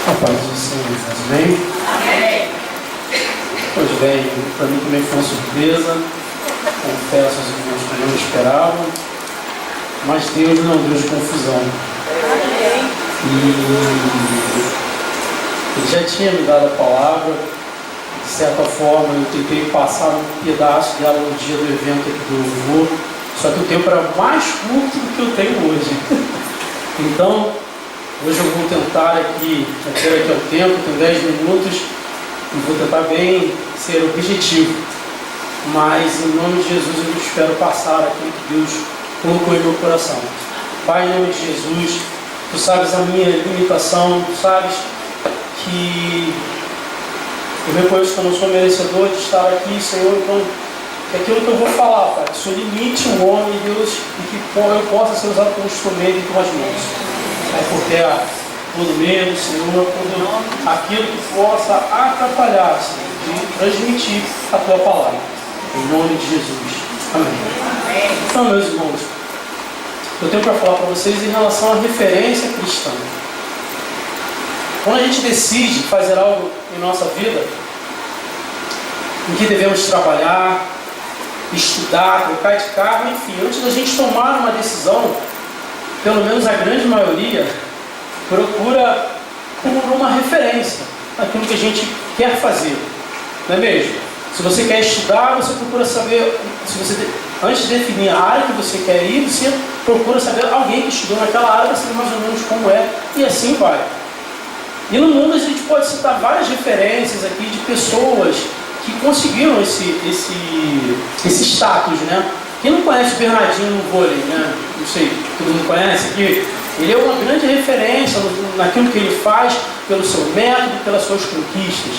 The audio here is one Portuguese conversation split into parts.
A paz do Senhor, amém? Amém. Pois bem, para mim também foi uma surpresa. Confesso aos irmãos que não esperavam, mas Deus não deu de confusão. E Ele já tinha me dado a palavra, de certa forma eu tentei passar um pedaço dela no dia do evento aqui do louvor, só que o tempo era mais curto do que eu tenho hoje. Então, hoje eu vou tentar aqui, aqui ao tempo, tem 10 minutos, e vou tentar bem ser objetivo. Mas em nome de Jesus eu espero passar aquilo que Deus colocou em meu coração. Pai, em nome de Jesus, Tu sabes a minha limitação, Tu sabes que eu reconheço que eu não sou merecedor de estar aqui, Senhor, então que aquilo que eu vou falar, Pai, que o Senhor limite o homem, Deus, e que eu possa ser usado como instrumento em Tuas mãos. Por terra, todo medo, Senhor, todo aquilo que possa atrapalhar, Senhor, de transmitir a Tua palavra. Em nome de Jesus. Amém. Então, meus irmãos, eu tenho para falar para vocês em relação à referência cristã. Quando a gente decide fazer algo em nossa vida, em que devemos trabalhar, estudar, trocar de carro, enfim, antes da gente tomar uma decisão, pelo menos a grande maioria, procura por uma referência naquilo que a gente quer fazer, não é mesmo? Se você quer estudar, você procura saber, antes de definir a área que você quer ir, você procura saber alguém que estudou naquela área, saber mais ou menos como é, e assim vai. E no mundo a gente pode citar várias referências aqui de pessoas que conseguiram esse status, né? Quem não conhece o Bernardinho no vôlei, né? Não sei, todo mundo conhece aqui? Ele é uma grande referência naquilo que ele faz, pelo seu método, pelas suas conquistas.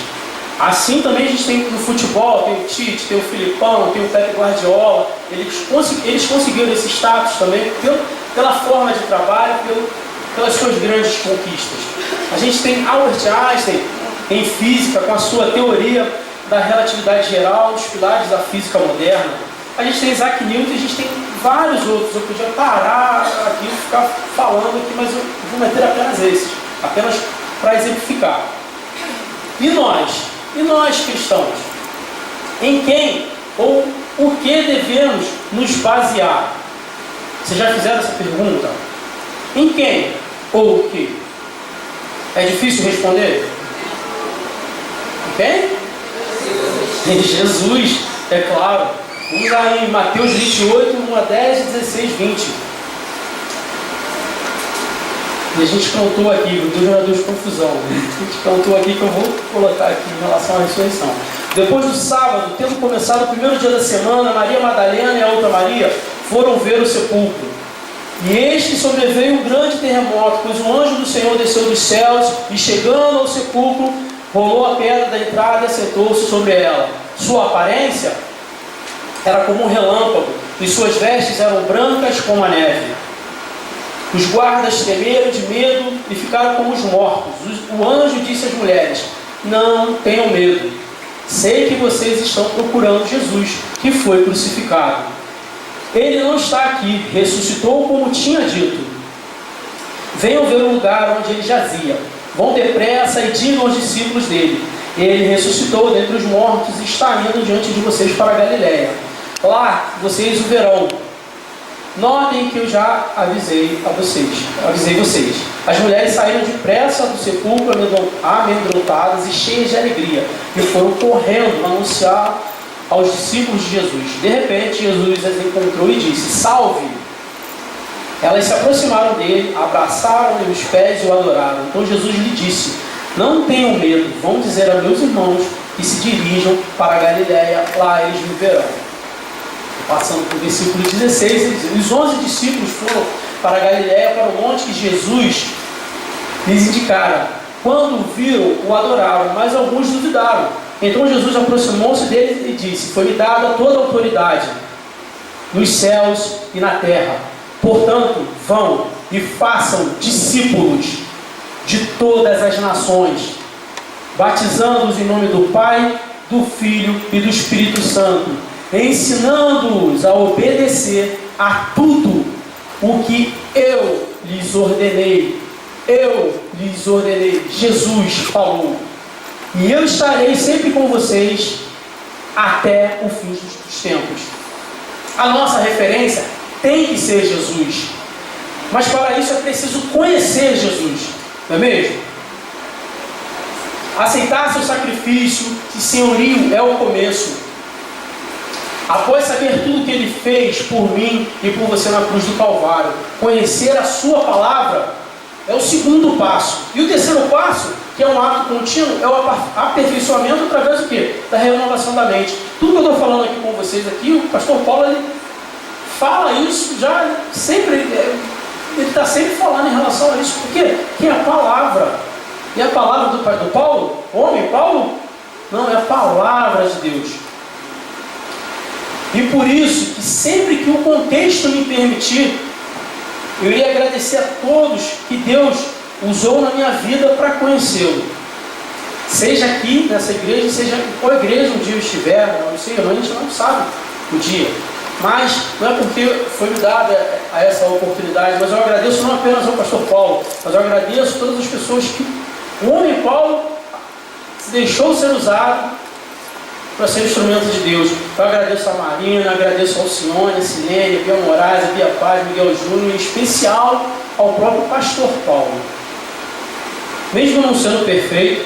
Assim também a gente tem no futebol, tem o Tite, tem o Filipão, tem o Pepe Guardiola. Eles conseguiram esse status também pela forma de trabalho, pelas suas grandes conquistas. A gente tem Albert Einstein em física, com a sua teoria da relatividade geral, os pilares da física moderna. A gente tem Isaac Newton, a gente tem vários outros. Eu podia parar aqui e ficar falando aqui, mas eu vou meter apenas esses, apenas para exemplificar. E nós cristãos? Em quem ou o que devemos nos basear? Vocês já fizeram essa pergunta? Em quem ou o que? É difícil responder? Em quem? Em Jesus, é claro. Vamos lá em Mateus 28, 1 a 10, 16, 20. E a gente cantou aqui, Deus já deu de confusão. A gente cantou aqui que eu vou colocar aqui em relação à ressurreição. Depois do sábado, tendo começado o primeiro dia da semana, Maria Madalena e a outra Maria foram ver o sepulcro. E eis que sobreveio um grande terremoto, pois um anjo do Senhor desceu dos céus e, chegando ao sepulcro, rolou a pedra da entrada e assentou-se sobre ela. Sua aparência era como um relâmpago, e suas vestes eram brancas como a neve. Os guardas tremeram de medo e ficaram como os mortos. O anjo disse às mulheres: não tenham medo. Sei que vocês estão procurando Jesus, que foi crucificado. Ele não está aqui, ressuscitou como tinha dito. Venham ver o lugar onde ele jazia. Vão depressa e digam aos discípulos dele: ele ressuscitou dentre os mortos e está indo diante de vocês para a Galiléia. Lá vocês o verão. Notem que eu já avisei vocês. As mulheres saíram depressa do sepulcro, amedrontadas e cheias de alegria, e foram correndo anunciar aos discípulos de Jesus. De repente, Jesus as encontrou e disse: salve! Elas se aproximaram dele, abraçaram-lhe os pés e o adoraram. Então Jesus lhe disse: não tenham medo, vão dizer a meus irmãos que se dirijam para a Galiléia, lá eles me verão. Passando para o versículo 16, ele diz: os 11 discípulos foram para a Galiléia, para o monte que Jesus lhes indicara. Quando o viram, o adoraram, mas alguns duvidaram. Então Jesus aproximou-se deles e disse: foi-me dada toda a autoridade nos céus e na terra. Portanto, vão e façam discípulos de todas as nações, batizando-os em nome do Pai, do Filho e do Espírito Santo, ensinando-os a obedecer a tudo o que eu lhes ordenei. eu lhes ordenei, Jesus falou, e eu estarei sempre com vocês até o fim dos tempos. A nossa referência tem que ser Jesus, mas para isso é preciso conhecer Jesus, não é mesmo? Aceitar seu sacrifício e senhorio é o começo. Após saber tudo que Ele fez por mim e por você na cruz do Calvário, conhecer a sua palavra é o segundo passo. E o terceiro passo, que é um ato contínuo, é o aperfeiçoamento através do quê? Da renovação da mente. Tudo que eu estou falando aqui com vocês aqui, o pastor Paulo, ele fala isso já sempre, ele está sempre falando em relação a isso. Por quê? Que é a palavra. E a palavra do Paulo? Homem, Paulo? Não, é a palavra de Deus. E por isso, que sempre que o contexto me permitir, eu iria agradecer a todos que Deus usou na minha vida para conhecê-lo. Seja aqui nessa igreja, seja em qual igreja um dia eu estiver, não sei, a gente não sabe o dia. Mas não é porque foi me dada a essa oportunidade, mas eu agradeço não apenas ao pastor Paulo, mas eu agradeço a todas as pessoas que o homem Paulo se deixou ser usado para ser instrumento de Deus. Eu agradeço a Marina, agradeço ao Alcione, a Silene, a Bia Moraes, a Bia Paz, Miguel Júnior, em especial ao próprio pastor Paulo. Mesmo não sendo perfeito,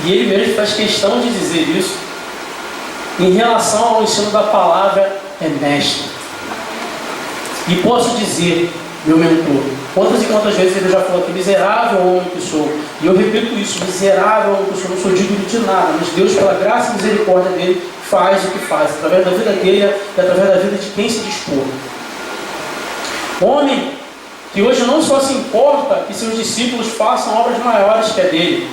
e ele mesmo faz questão de dizer isso, em relação ao ensino da palavra, é mestre. E posso dizer, meu mentor, quantas e quantas vezes ele já falou que miserável homem que sou, e eu repito isso, miserável homem que sou, não sou digno de nada, mas Deus, pela graça e misericórdia dele, faz o que faz, através da vida dele e através da vida de quem se dispor. Homem que hoje não só se importa que seus discípulos façam obras maiores que a dele,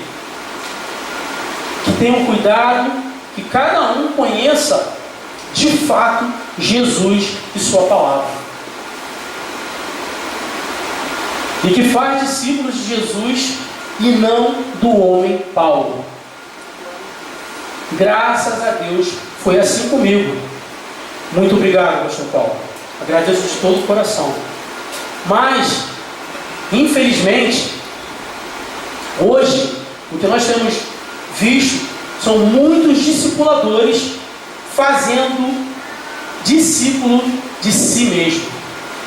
que tenham cuidado, que cada um conheça de fato Jesus e sua palavra. E que faz discípulos de Jesus e não do homem Paulo. Graças a Deus, foi assim comigo. Muito obrigado, pastor Paulo. Agradeço de todo o coração. Mas, infelizmente, hoje, o que nós temos visto são muitos discipuladores fazendo discípulo de si mesmo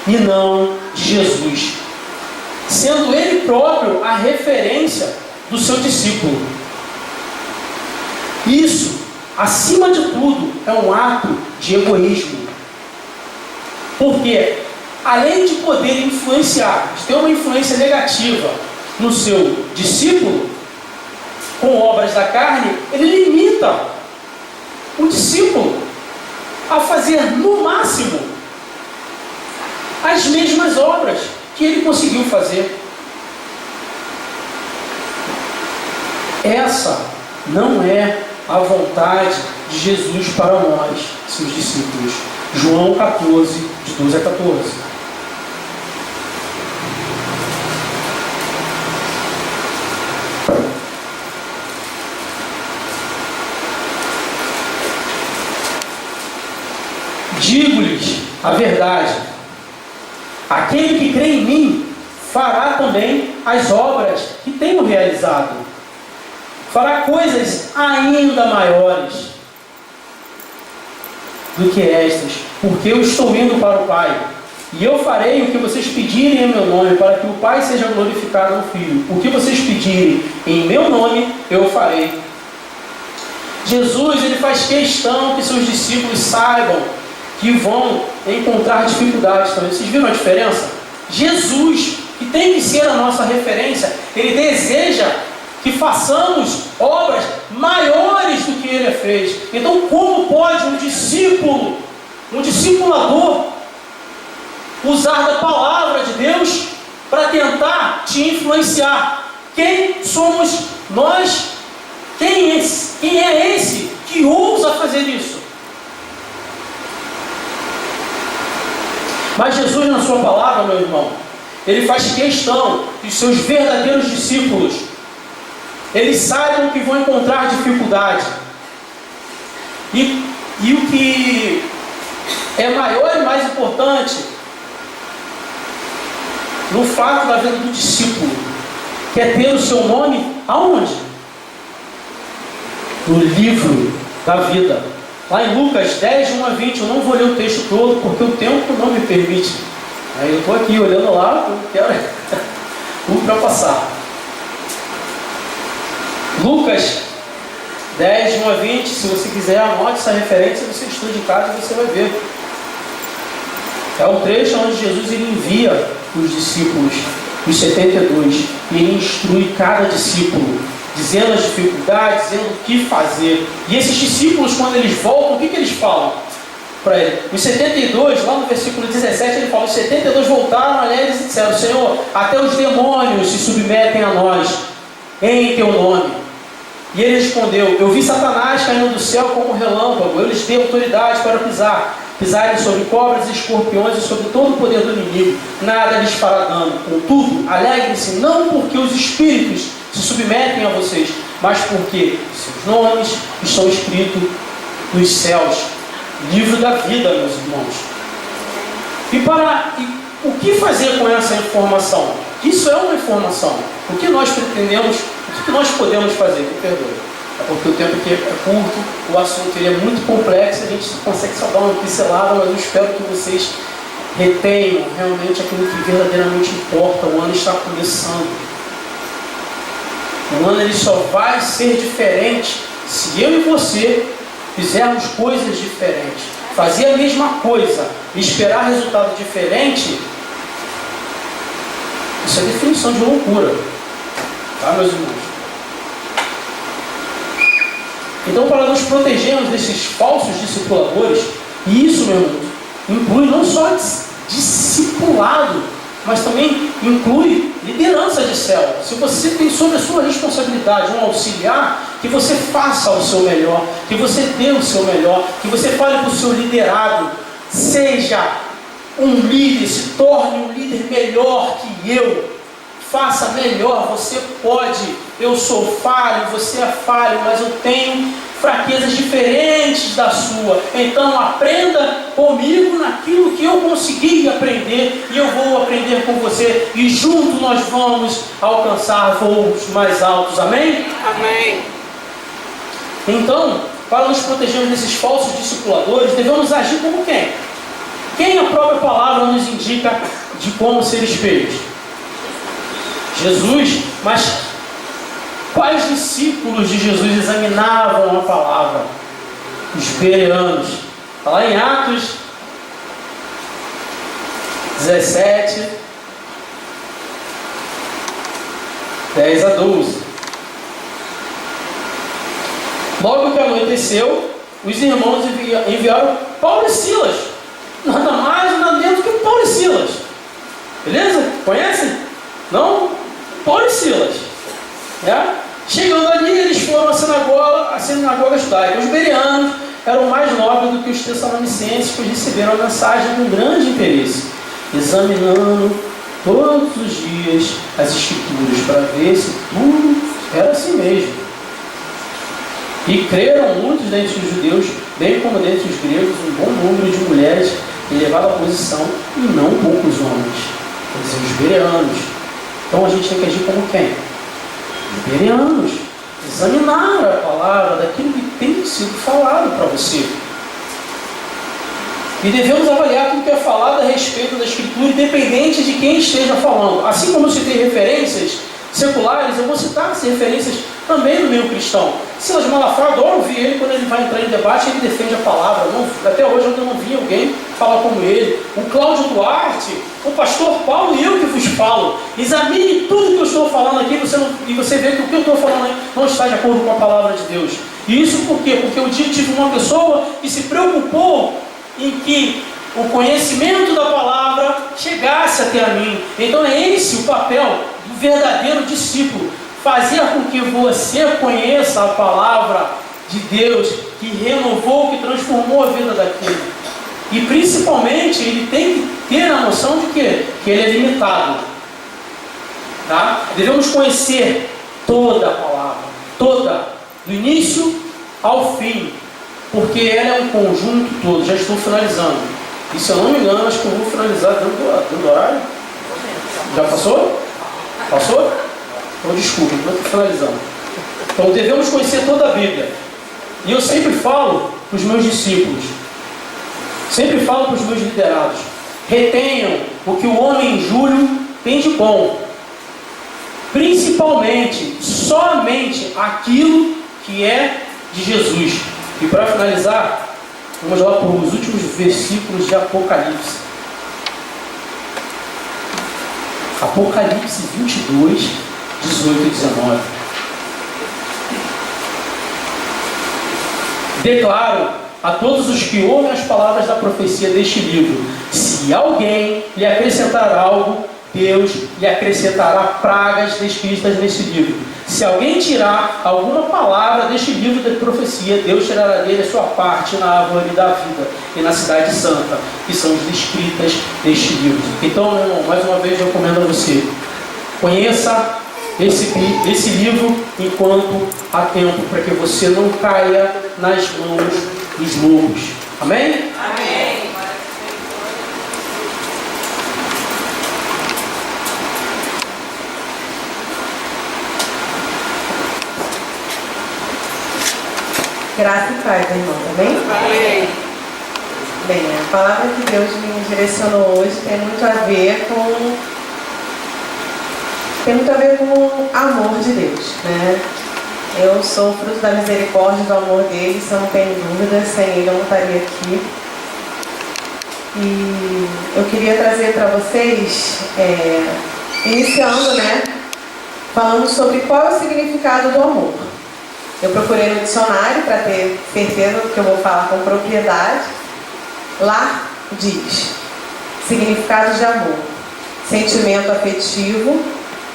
e não de Jesus, sendo ele próprio a referência do seu discípulo. Isso, acima de tudo, é um ato de egoísmo. Porque, além de poder influenciar, de ter uma influência negativa no seu discípulo, com obras da carne, ele limita o discípulo a fazer, no máximo, as mesmas obras que ele conseguiu fazer. Essa não é a vontade de Jesus para nós, seus discípulos. João 14, de 12 a 14. Digo-lhes a verdade, aquele que crê em mim fará também as obras que tenho realizado, fará coisas ainda maiores do que estas, porque eu estou indo para o Pai, e eu farei o que vocês pedirem em meu nome, para que o Pai seja glorificado no Filho. O que vocês pedirem em meu nome, eu farei. Jesus, ele faz questão que seus discípulos saibam que vão encontrar dificuldades também. Vocês viram a diferença? Jesus, que tem que ser a nossa referência, ele deseja que façamos obras maiores do que ele fez. Então, como pode um discípulo, um discipulador, usar da palavra de Deus para tentar te influenciar? Quem somos nós? Quem é esse que ousa fazer isso? Mas Jesus, na sua palavra, meu irmão, ele faz questão que os seus verdadeiros discípulos, eles saibam que vão encontrar dificuldade. E o que é maior e mais importante no fato da vida do discípulo, que é ter o seu nome aonde? No livro da vida. Lá em Lucas 10, 1 a 20, eu não vou ler o texto todo, porque o tempo não me permite. Aí eu estou aqui olhando lá, eu quero ultrapassar. Lucas 10, 1 a 20, se você quiser, anote essa referência, você estuda em casa e você vai ver. É o trecho onde Jesus ele envia os discípulos, os 72, e ele instrui cada discípulo, dizendo as dificuldades, dizendo o que fazer. E esses discípulos, quando eles voltam, o que eles falam para ele? Os 72, lá no versículo 17, ele fala: os 72 voltaram alegres e disseram: Senhor, até os demônios se submetem a nós, em teu nome. E ele respondeu: eu vi Satanás caindo do céu como um relâmpago, eu lhes dei autoridade para pisarem sobre cobras e escorpiões e sobre todo o poder do inimigo, nada lhes fará dano. Contudo, alegrem-se não porque os espíritos se submetem a vocês, mas porque seus nomes estão escritos nos céus. Livro da vida, meus irmãos. E o que fazer com essa informação? Isso é uma informação. O que nós pretendemos, o que nós podemos fazer? Me perdoe. É porque o tempo aqui é curto, o assunto ele é muito complexo, a gente consegue só dar uma pincelada, mas eu espero que vocês retenham realmente aquilo que verdadeiramente importa. O ano está começando. O ano ele só vai ser diferente se eu e você fizermos coisas diferentes. Fazer a mesma coisa e esperar resultado diferente, isso é definição de loucura. Tá, meus irmãos? Então, para nos protegermos desses falsos discipuladores, e isso, meu irmão, inclui não só discipulado, mas também inclui liderança de célula. Se você tem sobre a sua responsabilidade um auxiliar, que você faça o seu melhor, que você dê o seu melhor, que você fale para o seu liderado: seja um líder, se torne um líder melhor que eu, faça melhor, você pode. Eu sou falho, você é falho, mas eu tenho fraquezas diferentes da sua. Então aprenda comigo naquilo que eu consegui aprender, e eu vou aprender com você, e juntos nós vamos alcançar voos mais altos. Amém? Amém. Então, para nos protegermos desses falsos discipuladores, devemos agir como quem? Quem a própria palavra nos indica de como ser espelhos? Jesus. Mas quais discípulos de Jesus examinavam a palavra? Os bereanos. Está lá em Atos 17, 10 a 12. Logo que anoiteceu, os irmãos enviaram Paulo e Silas. Nada mais, nada menos que Paulo e Silas. Beleza? Conhecem? Não? Paulo e Silas. Chegando ali, eles foram à sinagoga judaica. Os bereanos eram mais nobres do que os tessalonicenses, pois receberam a mensagem com grande interesse, examinando todos os dias as escrituras para ver se tudo era assim mesmo. E creram muitos dentre os judeus, bem como dentre os gregos, um bom número de mulheres em elevada posição, e não poucos homens. Quer dizer, os bereanos. Então a gente tem que agir como quem? Os bereanos. Examinar a palavra daquilo que tem sido falado para você. E devemos avaliar tudo que é falado a respeito da Escritura, independente de quem esteja falando. Assim como eu citei referências seculares, eu vou citar essas referências também no meio cristão. Silas Malafaia, adoro ouvir ele quando ele vai entrar em debate, ele defende a palavra. Até hoje eu não vi alguém falar como ele. O Cláudio Duarte, o pastor Paulo e eu que vos falo. Examine tudo que eu estou falando aqui e você vê que o que eu estou falando aí não está de acordo com a palavra de Deus. E isso por quê? Porque eu tive uma pessoa que se preocupou em que o conhecimento da palavra chegasse até a mim. Então é esse o papel do verdadeiro discípulo. Fazer com que você conheça a palavra de Deus, que renovou, que transformou a vida daquele. E principalmente, ele tem que ter a noção de quê? Que ele é limitado. Tá? Devemos conhecer toda a palavra, toda, do início ao fim, porque ela é um conjunto todo. Já estou finalizando. E se eu não me engano, acho que eu vou finalizar dentro do horário. Já passou? Passou? Então desculpa, não estou finalizando. Então devemos conhecer toda a Bíblia. E eu sempre falo para os meus discípulos, sempre falo para os meus liderados, retenham o que o homem injúrio tem de bom, principalmente, somente aquilo que é de Jesus. E para finalizar, vamos lá para os últimos versículos de Apocalipse. Apocalipse 22, 18 e 19. Declaro a todos os que ouvem as palavras da profecia deste livro: se alguém lhe acrescentar algo, Deus lhe acrescentará pragas descritas nesse livro. Se alguém tirar alguma palavra deste livro de profecia, Deus tirará dele a sua parte na árvore da vida e na cidade santa, que são descritas neste livro. Então, meu irmão, mais uma vez eu recomendo a você: conheça esse livro enquanto há tempo, para que você não caia nas mãos dos lobos. Amém? Amém. Graça e paz, irmão, amém? Amém. Bem, a palavra que Deus me direcionou hoje tem muito a ver com o amor de Deus, né? Eu sou fruto da misericórdia e do amor dele, isso eu não tenho dúvida, sem ele eu não estaria aqui. E eu queria trazer para vocês, iniciando, né, falando sobre qual é o significado do amor. Eu procurei no dicionário para ter certeza do que eu vou falar com propriedade. Lá diz: significado de amor, sentimento afetivo,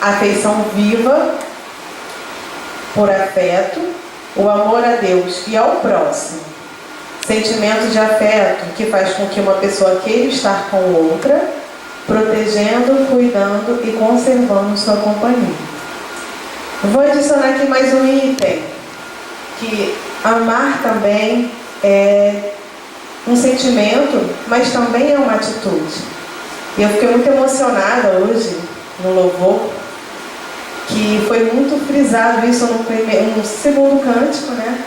afeição viva por afeto, o amor a Deus e ao próximo, sentimento de afeto que faz com que uma pessoa queira estar com outra, protegendo, cuidando e conservando sua companhia. Vou adicionar aqui mais um item, que amar também é um sentimento, mas também é uma atitude. E eu fiquei muito emocionada hoje no louvor, que foi muito frisado isso no segundo cântico, né?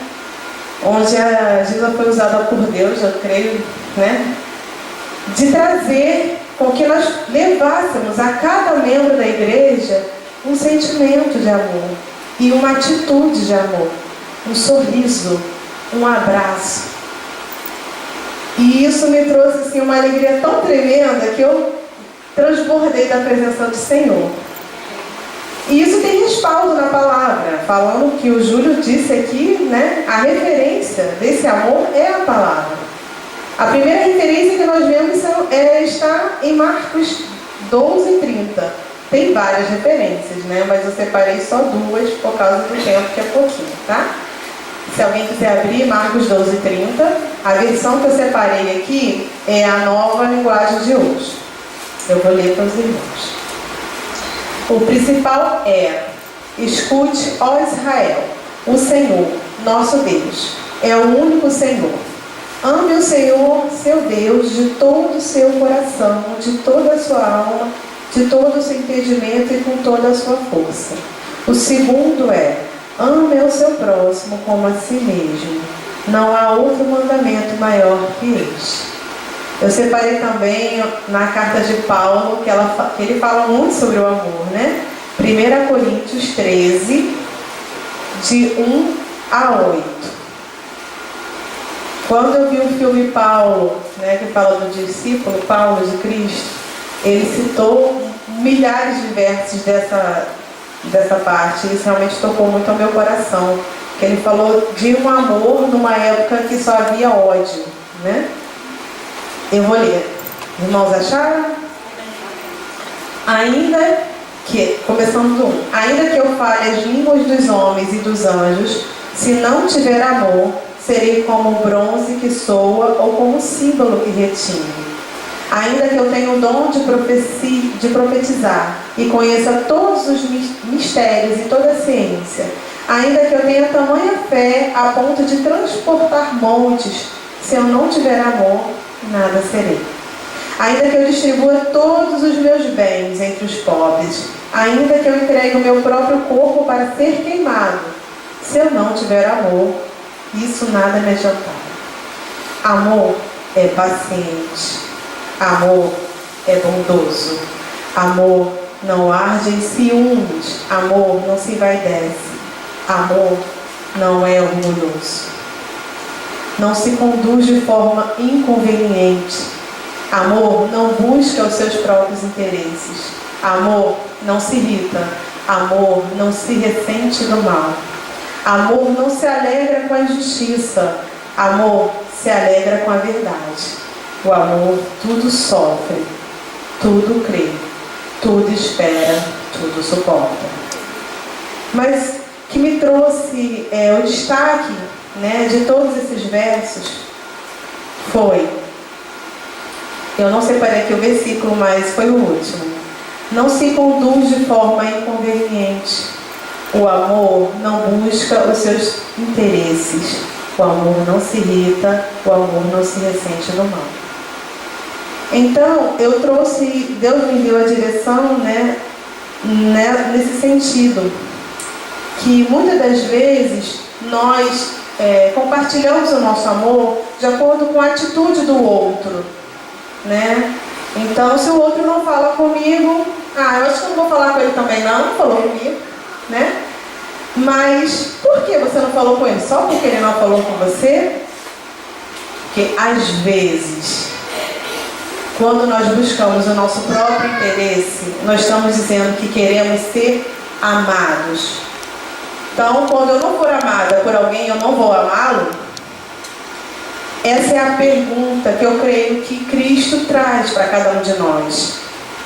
Onde a Gila foi usada por Deus, eu creio, né? De trazer com que nós levássemos a cada membro da igreja um sentimento de amor e uma atitude de amor, um sorriso, um abraço. E isso me trouxe assim, uma alegria tão tremenda que eu transbordei da presença do Senhor. E isso tem respaldo na palavra, falando que o Júlio disse aqui, né? A referência desse amor é a palavra. A primeira referência que nós vemos está em Marcos 12:30. Tem várias referências, né? Mas eu separei só duas por causa do tempo, que é pouquinho, tá? Se alguém quiser abrir, Marcos 12:30. A versão que eu separei aqui é a nova linguagem de hoje. Eu vou ler para os irmãos. O principal é: escute, ó Israel, o Senhor, nosso Deus, é o único Senhor. Ame o Senhor, seu Deus, de todo o seu coração, de toda a sua alma, de todo o seu entendimento e com toda a sua força. O segundo é: ame ao seu próximo como a si mesmo. Não há outro mandamento maior que este. Eu separei também na carta de Paulo, que ele fala muito sobre o amor, né? 1 Coríntios 13, de 1 a 8. Quando eu vi o filme Paulo, né, que fala do discípulo Paulo de Cristo, ele citou milhares de versos dessa parte. Isso realmente tocou muito ao meu coração. Que ele falou de um amor numa época que só havia ódio, né? Eu vou ler. Irmãos, acharam? Começando do 1. Ainda que eu fale as línguas dos homens e dos anjos, se não tiver amor, serei como o bronze que soa ou como o símbolo que retine. Ainda que eu tenha o dom de profetizar e conheça todos os mistérios e toda a ciência, ainda que eu tenha tamanha fé a ponto de transportar montes, se eu não tiver amor, nada serei. ainda que eu distribua todos os meus bens entre os pobres, ainda que eu entregue o meu próprio corpo para ser queimado, se eu não tiver amor, isso nada me adiantará. Amor é paciente, amor é bondoso, amor não arde em ciúmes, amor não se envaidece, amor não é orgulhoso, não se conduz de forma inconveniente, amor não busca os seus próprios interesses, amor não se irrita, amor não se ressente do mal, amor não se alegra com a injustiça, amor se alegra com a verdade. O amor tudo sofre, tudo crê, tudo espera, tudo suporta. Mas que me trouxe o destaque, né, de todos esses versos foi, eu não separei aqui o versículo, mas foi o último. Não se conduz de forma inconveniente. O amor não busca os seus interesses. O amor não se irrita, o amor não se ressente do mal. Então, eu trouxe, Deus me deu a direção, né, nesse sentido, que muitas das vezes nós compartilhamos o nosso amor de acordo com a atitude do outro, né? Então, se o outro não fala comigo, eu acho que eu não vou falar com ele também não falou comigo, né? Mas por que você não falou com ele? Só porque ele não falou com você? Porque às vezes, quando nós buscamos o nosso próprio interesse, nós estamos dizendo que queremos ser amados. Então, quando eu não for amada por alguém, eu não vou amá-lo? Essa é a pergunta que eu creio que Cristo traz para cada um de nós.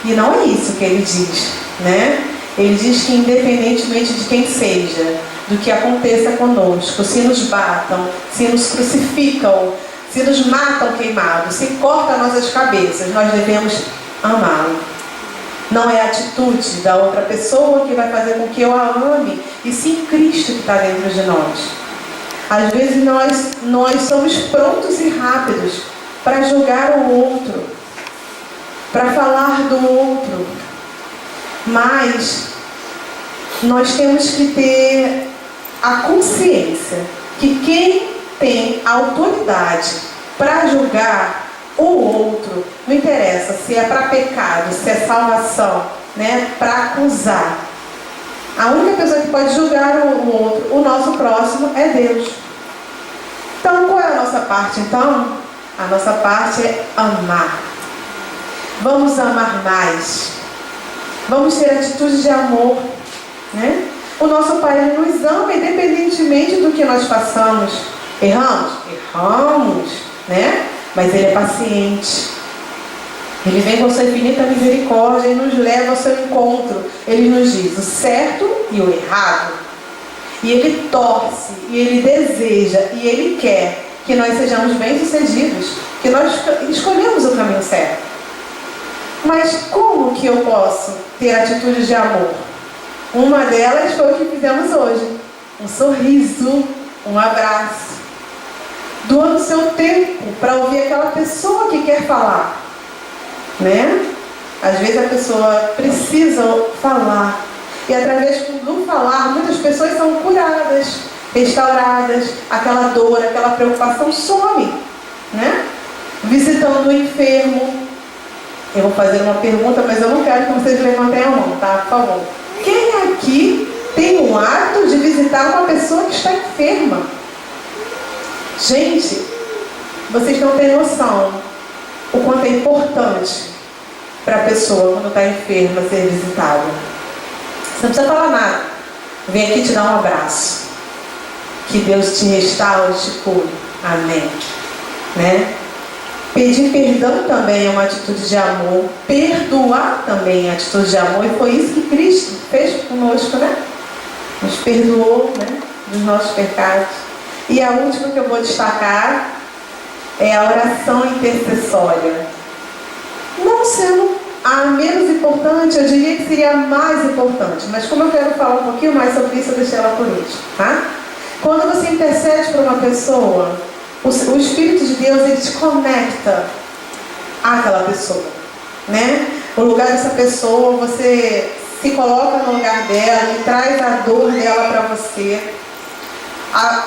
E não é isso que ele diz, né? Ele diz que independentemente de quem seja, do que aconteça conosco, se nos batam, se nos crucificam, se nos matam queimados, se cortam nossas cabeças, nós devemos amá-lo. Não é a atitude da outra pessoa que vai fazer com que eu a ame, e sim Cristo que está dentro de nós. Às vezes nós somos prontos e rápidos para julgar o outro, para falar do outro, mas nós temos que ter a consciência que quem tem autoridade para julgar o outro, não interessa se é para pecado, se é salvação, né, para acusar. A única pessoa que pode julgar o outro, o nosso próximo, é Deus. Então, qual é a nossa parte? Então, a nossa parte é amar. Vamos amar mais. Vamos ter atitude de amor, né? O nosso Pai nos ama independentemente do que nós façamos. Erramos? Erramos, né? Mas Ele é paciente. Ele vem com sua infinita misericórdia e nos leva ao seu encontro. Ele nos diz o certo e o errado. E Ele torce, e Ele deseja, e Ele quer que nós sejamos bem-sucedidos, que nós escolhemos o caminho certo. Mas como que eu posso ter atitudes de amor? Uma delas foi o que fizemos hoje. Um sorriso, um abraço. Doando seu tempo para ouvir aquela pessoa que quer falar, né? Às vezes a pessoa precisa falar, e através do falar muitas pessoas são curadas, restauradas, aquela dor, aquela preocupação some, né? Visitando o enfermo. Eu vou fazer uma pergunta, mas eu não quero que vocês levantem a mão, tá? Por favor. Quem aqui tem o hábito de visitar uma pessoa que está enferma? Gente, vocês não têm noção o quanto é importante para a pessoa, quando está enferma, ser visitada. Você não precisa falar nada. Vem aqui te dar um abraço. Que Deus te restaure, te cure. Amém. Né? Pedir perdão também é uma atitude de amor. Perdoar também é atitude de amor. E foi isso que Cristo fez conosco, né? Nos perdoou, né, dos nossos pecados. E a última que eu vou destacar é a oração intercessória. Não sendo a menos importante, eu diria que seria a mais importante. Mas como eu quero falar um pouquinho mais sobre isso, eu deixei ela por último, tá? Quando você intercede por uma pessoa, o Espírito de Deus, ele te conecta àquela pessoa, né? O lugar dessa pessoa, você se coloca no lugar dela e traz a dor dela para você.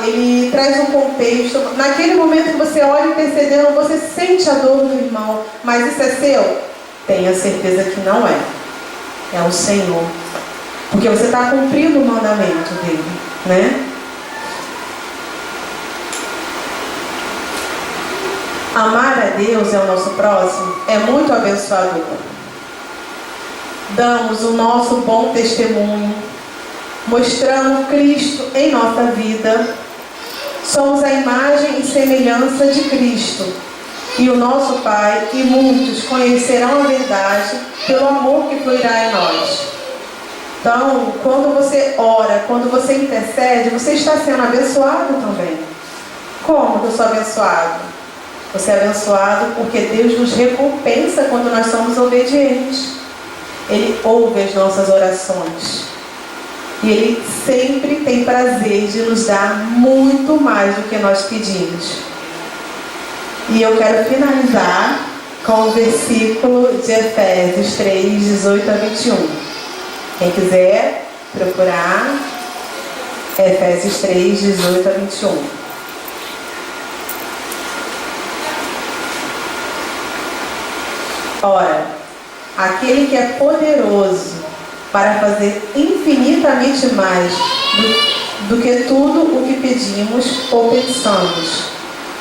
Ele traz um contexto. Naquele momento que você olha intercedendo, você sente a dor do irmão, mas isso é seu? Tenha certeza que não é. É o Senhor. Porque você está cumprindo o mandamento dele, né? Amar a Deus é o nosso próximo, é muito abençoador. Damos o nosso bom testemunho, mostrando Cristo em nossa vida. Somos a imagem e semelhança de Cristo. E o nosso Pai e muitos conhecerão a verdade pelo amor que fluirá em nós. Então, quando você ora, quando você intercede, você está sendo abençoado também. Como que eu sou abençoado? Você é abençoado porque Deus nos recompensa quando nós somos obedientes. Ele ouve as nossas orações. E Ele sempre tem prazer de nos dar muito mais do que nós pedimos. E eu quero finalizar com o versículo de Efésios 3, 18 a 21. Quem quiser procurar, Efésios 3, 18 a 21. Ora, aquele que é poderoso para fazer infinitamente mais do que tudo o que pedimos ou pensamos,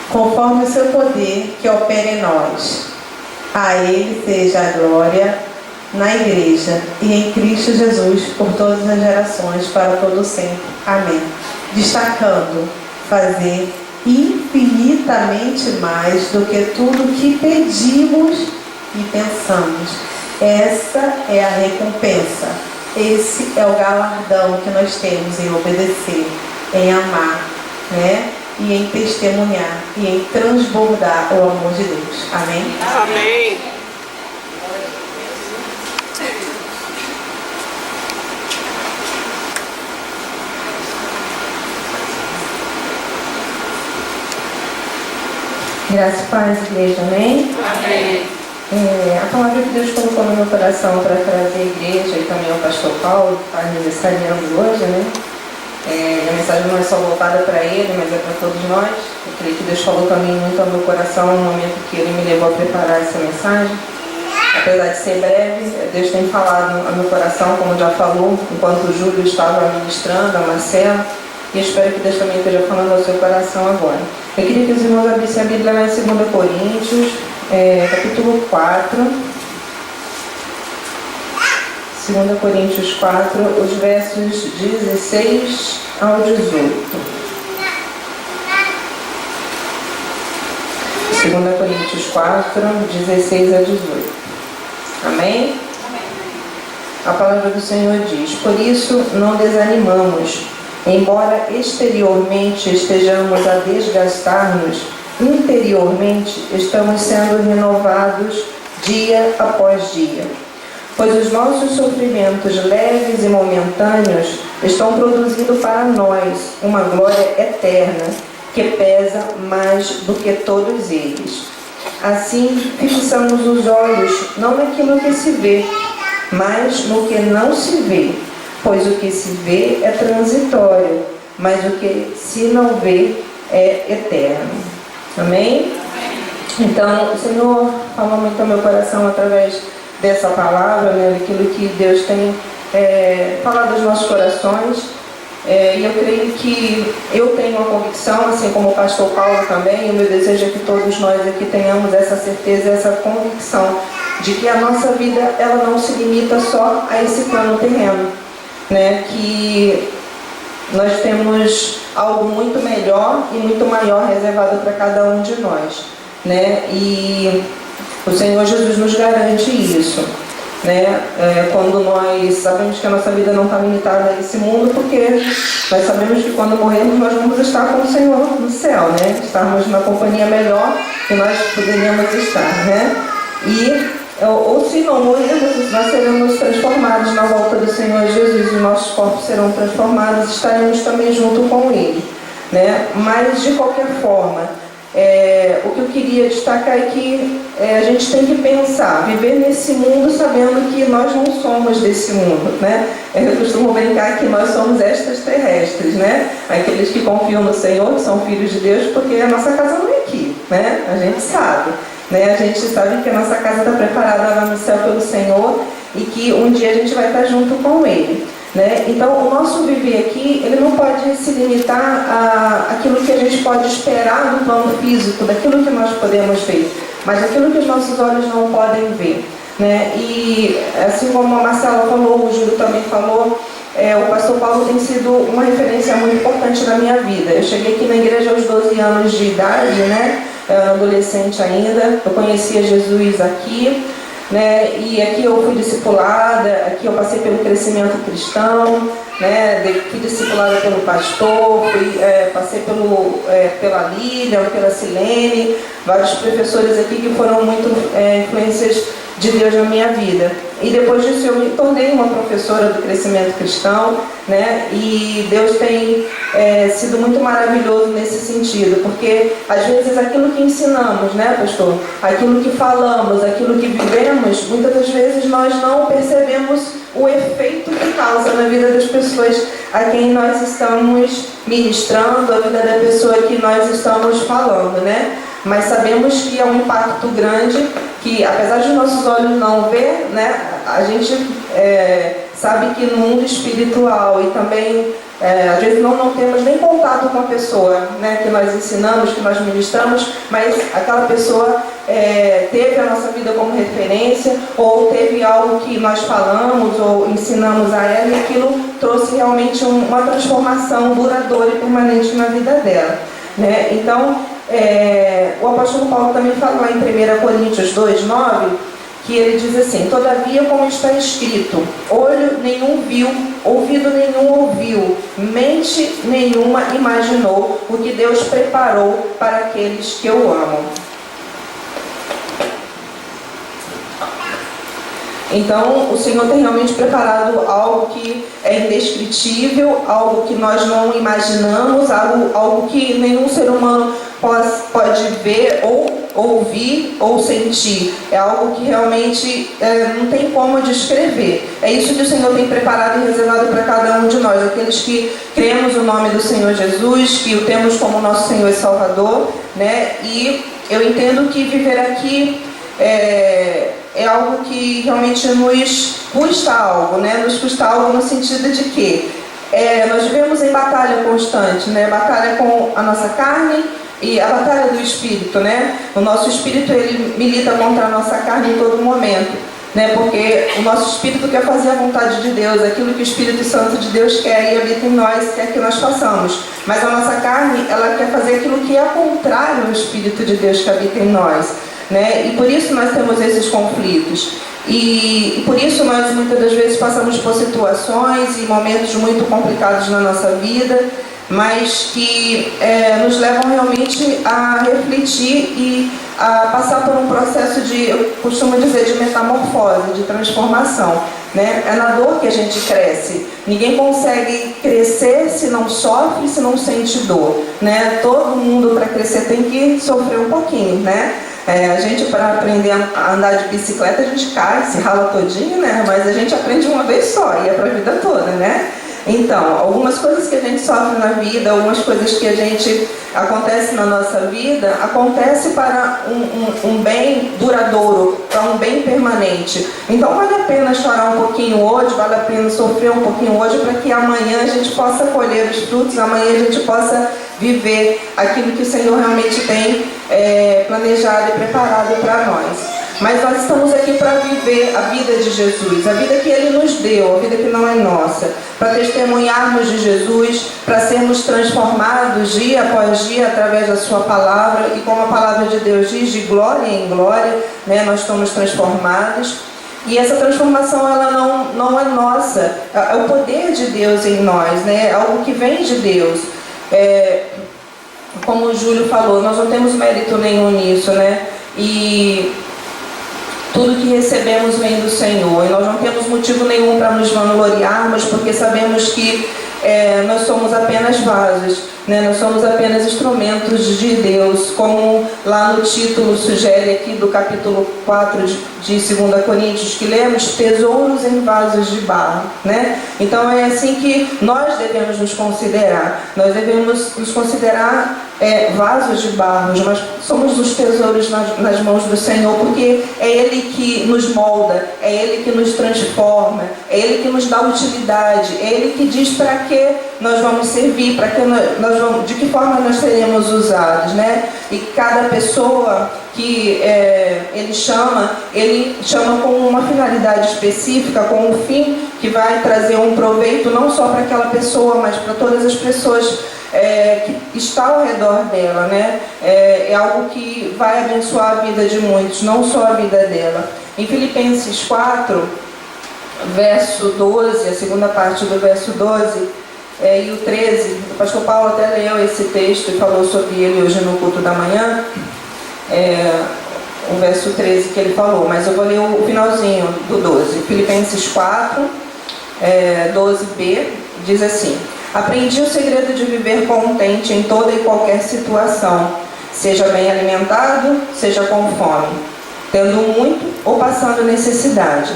conforme o seu poder que opera em nós. A Ele seja a glória na Igreja e em Cristo Jesus por todas as gerações, para todo sempre. Amém. Destacando, fazer infinitamente mais do que tudo que pedimos e pensamos. Essa é a recompensa. Esse é o galardão que nós temos em obedecer, em amar, né? E em testemunhar, e em transbordar o amor de Deus. Amém? Amém. Graças a Deus, igreja, amém? Amém. A palavra que Deus colocou no meu coração para trazer a igreja e também ao pastor Paulo, que está aniversariando hoje, né? A mensagem não é só voltada para ele, mas é para todos nós. Eu creio que Deus falou também muito ao meu coração no momento que ele me levou a preparar essa mensagem. Apesar de ser breve, Deus tem falado ao meu coração, como já falou, enquanto o Júlio estava ministrando, a Marcela, e eu espero que Deus também esteja falando ao seu coração agora. Eu queria que os irmãos abrissem a Bíblia lá em 2 Coríntios, capítulo 4. 2 Coríntios 4, os versos 16 ao 18. 2 Coríntios 4, 16 a 18. Amém? A palavra do Senhor diz: por isso não desanimamos, embora exteriormente estejamos a desgastar-nos, interiormente estamos sendo renovados dia após dia. Pois os nossos sofrimentos leves e momentâneos estão produzindo para nós uma glória eterna, que pesa mais do que todos eles. Assim, fixamos os olhos não naquilo que se vê, mas no que não se vê, pois o que se vê é transitório, mas o que se não vê é eterno. Amém? Então, o Senhor falou muito ao meu coração através dessa palavra, né, daquilo que Deus tem falado aos nossos corações. E eu creio que eu tenho uma convicção, assim como o pastor Paulo também, e o meu desejo é que todos nós aqui tenhamos essa certeza, essa convicção de que a nossa vida ela não se limita só a esse plano terreno, né? Que nós temos algo muito melhor e muito maior reservado para cada um de nós, né? E o Senhor Jesus nos garante isso, né? Quando nós sabemos que a nossa vida não está limitada a esse mundo, porque nós sabemos que quando morrermos nós vamos estar com o Senhor no céu, né? Estarmos na companhia melhor que nós poderíamos estar, né? Ou se não morrermos, nós seremos transformados na volta do Senhor Jesus, os nossos corpos serão transformados, estaremos também junto com Ele, né? Mas de qualquer forma, o que eu queria destacar é que a gente tem que pensar, viver nesse mundo sabendo que nós não somos desse mundo, né? Eu costumo brincar que nós somos extraterrestres, né? Aqueles que confiam no Senhor, que são filhos de Deus, porque a nossa casa não é aqui, né? A gente sabe, né? A gente sabe que a nossa casa está preparada lá no céu pelo Senhor e que um dia a gente vai estar junto com Ele. Né? Então, o nosso viver aqui, ele não pode se limitar àquilo que a gente pode esperar do plano físico, daquilo que nós podemos ver, mas daquilo que os nossos olhos não podem ver. Né? E assim como a Marcela falou, o Júlio também falou, o pastor Paulo tem sido uma referência muito importante na minha vida. Eu cheguei aqui na igreja aos 12 anos de idade, né? Eu era adolescente ainda, eu conhecia Jesus aqui. Né? E aqui eu fui discipulada, aqui eu passei pelo crescimento cristão, né? Fui discipulada pelo pastor, passei pela Lília, pela Silene, vários professores aqui que foram muito influências de Deus na minha vida. E depois disso eu me tornei uma professora do crescimento cristão, né? E Deus tem sido muito maravilhoso nesse sentido, porque às vezes aquilo que ensinamos, né, pastor? Aquilo que falamos, aquilo que vivemos, muitas das vezes nós não percebemos o efeito que causa na vida das pessoas a quem nós estamos ministrando, a vida da pessoa que nós estamos falando, né? Mas sabemos que é um impacto grande, que apesar de nossos olhos não ver, né, a gente sabe que no mundo espiritual e também às vezes não temos nem contato com a pessoa, né, que nós ensinamos, que nós ministramos, mas aquela pessoa teve a nossa vida como referência, ou teve algo que nós falamos ou ensinamos a ela e aquilo trouxe realmente uma transformação duradoura e permanente na vida dela. Né? Então, o apóstolo Paulo também fala lá em 1 Coríntios 2:9, que ele diz assim: todavia, como está escrito, olho nenhum viu, ouvido nenhum ouviu, mente nenhuma imaginou o que Deus preparou para aqueles que o amam. Então, o Senhor tem realmente preparado algo que é indescritível, algo que nós não imaginamos, algo que nenhum ser humano pode ver ou ouvir ou sentir. É algo que realmente não tem como descrever. É isso que o Senhor tem preparado e reservado para cada um de nós, aqueles que cremos no nome do Senhor Jesus, que o temos como nosso Senhor e Salvador, né? E eu entendo que viver aqui é algo que realmente nos custa algo, né? Nos custa algo no sentido de que nós vivemos em batalha constante, né? Batalha com a nossa carne e a batalha do espírito, né? O nosso espírito, ele milita contra a nossa carne em todo momento, né? Porque o nosso espírito quer fazer a vontade de Deus, aquilo que o Espírito Santo de Deus quer e habita em nós, quer que nós façamos. Mas a nossa carne, ela quer fazer aquilo que é contrário ao Espírito de Deus que habita em nós. Né? E por isso nós temos esses conflitos e por isso nós muitas das vezes passamos por situações e momentos muito complicados na nossa vida, mas que nos levam realmente a refletir e a passar por um processo de, eu costumo dizer, de metamorfose, de transformação, né? É na dor que a gente cresce. Ninguém consegue crescer se não sofre, se não sente dor, né? Todo mundo para crescer tem que sofrer um pouquinho, né? A gente, para aprender a andar de bicicleta, a gente cai, se rala todinho, né? Mas a gente aprende uma vez só e é para a vida toda, né? Então, algumas coisas que a gente sofre na vida, algumas coisas que acontece na nossa vida, acontece para um bem duradouro, para um bem permanente. Então, vale a pena chorar um pouquinho hoje, vale a pena sofrer um pouquinho hoje, para que amanhã a gente possa colher os frutos, amanhã a gente possa viver aquilo que o Senhor realmente tem planejado e preparado para nós. Mas nós estamos aqui para viver a vida de Jesus, a vida que Ele nos deu, a vida que não é nossa, para testemunharmos de Jesus, para sermos transformados dia após dia através da Sua palavra, e como a palavra de Deus diz, de glória em glória, né, nós somos transformados. E essa transformação, ela não é nossa, é o poder de Deus em nós, né, é algo que vem de Deus. Como o Júlio falou, nós não temos mérito nenhum nisso, né? E tudo que recebemos vem do Senhor. E nós não temos motivo nenhum para nos vangloriarmos, porque sabemos que nós somos apenas vasos, né? Nós somos apenas instrumentos de Deus, como lá no título sugere aqui do capítulo 4 de 2 Coríntios, que lemos, tesouros em vasos de barro, né? Então é assim que nós devemos nos considerar. Nós devemos nos considerar vasos de barro, mas somos os tesouros nas mãos do Senhor, porque é Ele que nos molda, é Ele que nos transforma, é Ele que nos dá utilidade, é Ele que diz para que nós vamos servir, para que nós vamos, de que forma nós seremos usados, né? E cada pessoa que Ele chama com uma finalidade específica, com um fim que vai trazer um proveito não só para aquela pessoa, mas para todas as pessoas que está ao redor dela, né? É algo que vai abençoar a vida de muitos, não só a vida dela. Em Filipenses 4, verso 12, a segunda parte do verso 12 e o 13, o pastor Paulo até leu esse texto e falou sobre ele hoje no culto da manhã, o verso 13 que ele falou, mas eu vou ler o finalzinho do 12. Filipenses 4, 12b, diz assim: aprendi o segredo de viver contente em toda e qualquer situação, seja bem alimentado, seja com fome, tendo muito ou passando necessidade.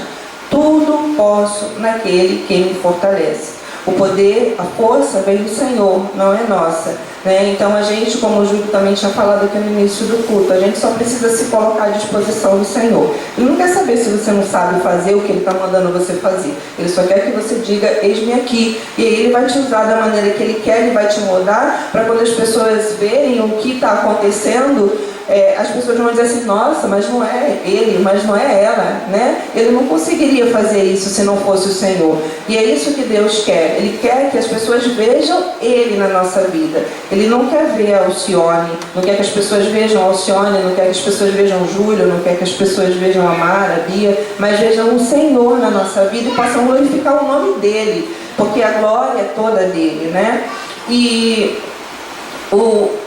Tudo posso naquele que me fortalece. O poder, a força vem do Senhor, não é nossa, né? Então a gente, como o Júlio também tinha falado aqui no início do culto, a gente só precisa se colocar à disposição do Senhor. Ele não quer saber se você não sabe fazer o que Ele está mandando você fazer. Ele só quer que você diga, eis-me aqui. E aí Ele vai te usar da maneira que Ele quer, Ele vai te moldar, para quando as pessoas verem o que está acontecendo, as pessoas vão dizer assim, nossa, mas não é ele, mas não é ela, né? Ele não conseguiria fazer isso se não fosse o Senhor. E é isso que Deus quer. Ele quer que as pessoas vejam Ele na nossa vida. Ele não quer ver a Alcione, não quer que as pessoas vejam a Alcione, não quer que as pessoas vejam o Júlio, não quer que as pessoas vejam a Mara, a Bia, mas vejam o Senhor na nossa vida e possam glorificar o nome dEle, porque a glória é toda dEle, né? E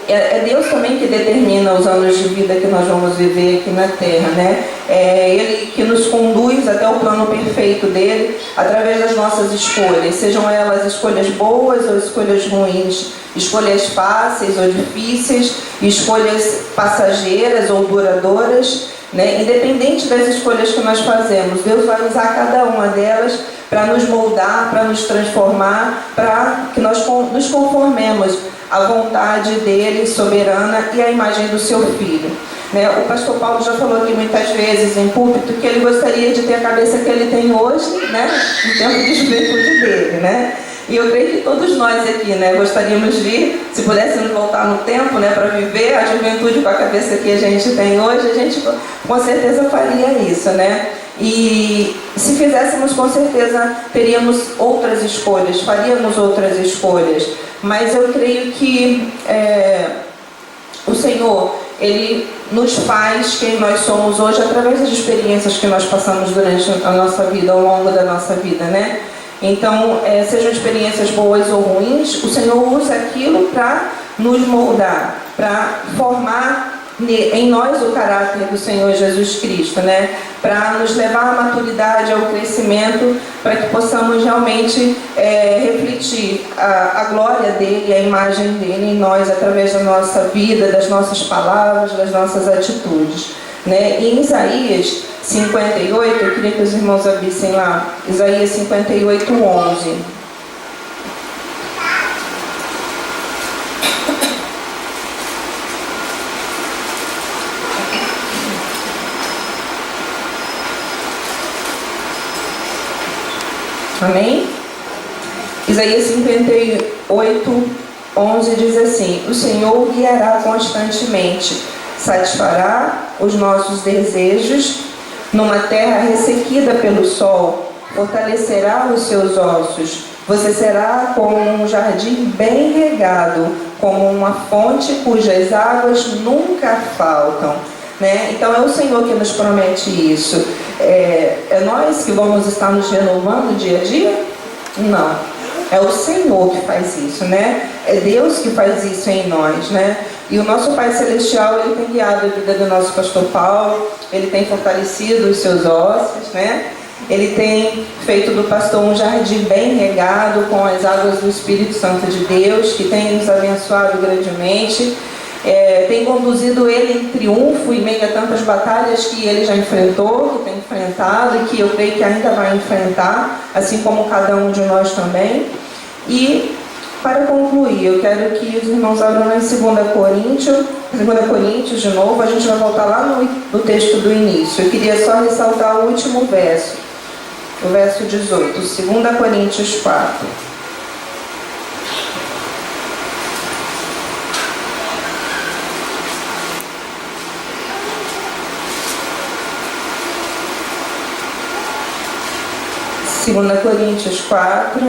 é Deus também que determina os anos de vida que nós vamos viver aqui na Terra, né? É Ele que nos conduz até o plano perfeito dEle através das nossas escolhas, sejam elas escolhas boas ou escolhas ruins, escolhas fáceis ou difíceis, escolhas passageiras ou duradouras, né? Independente das escolhas que nós fazemos, Deus vai usar cada uma delas para nos moldar, para nos transformar, para que nós nos conformemos à vontade dEle soberana e à imagem do seu Filho, né? O pastor Paulo já falou aqui muitas vezes em púlpito que ele gostaria de ter a cabeça que ele tem hoje, né? No tempo de juventude dele, né? E eu creio que todos nós aqui, né, gostaríamos de, se pudéssemos voltar no tempo, né, para viver a juventude com a cabeça que a gente tem hoje, a gente com certeza faria isso, né? E se fizéssemos, com certeza teríamos outras escolhas, faríamos outras escolhas. Mas eu creio que o Senhor, Ele nos faz quem nós somos hoje através das experiências que nós passamos durante a nossa vida, ao longo da nossa vida, né? Então, sejam experiências boas ou ruins, o Senhor usa aquilo para nos moldar, para formar em nós o caráter do Senhor Jesus Cristo, né? Para nos levar à maturidade, ao crescimento, para que possamos realmente refletir a glória dEle, a imagem dEle em nós, através da nossa vida, das nossas palavras, das nossas atitudes, né? E em Isaías 58, eu queria que os irmãos abrissem lá, Isaías 58, 11. Amém? Isaías 58, 11 diz assim: o Senhor guiará constantemente, satisfará os nossos desejos numa terra ressequida pelo sol, fortalecerá os seus ossos. Você será como um jardim bem regado, como uma fonte cujas águas nunca faltam. Né? Então é o Senhor que nos promete isso. É nós que vamos estar nos renovando dia a dia? Não. É o Senhor que faz isso, né? É Deus que faz isso em nós, né? E o nosso Pai Celestial, Ele tem guiado a vida do nosso pastor Paulo, Ele tem fortalecido os seus ossos, né? Ele tem feito do pastor um jardim bem regado com as águas do Espírito Santo de Deus, que tem nos abençoado grandemente. Tem conduzido ele em triunfo em meio a tantas batalhas que ele já enfrentou, que tem enfrentado e que eu creio que ainda vai enfrentar, assim como cada um de nós também. E para concluir, eu quero que os irmãos abram em 2 Coríntios de novo. A gente vai voltar lá no texto do início. Eu queria só ressaltar o último verso, o verso 18, 2 Coríntios 4. Segunda Coríntios 4,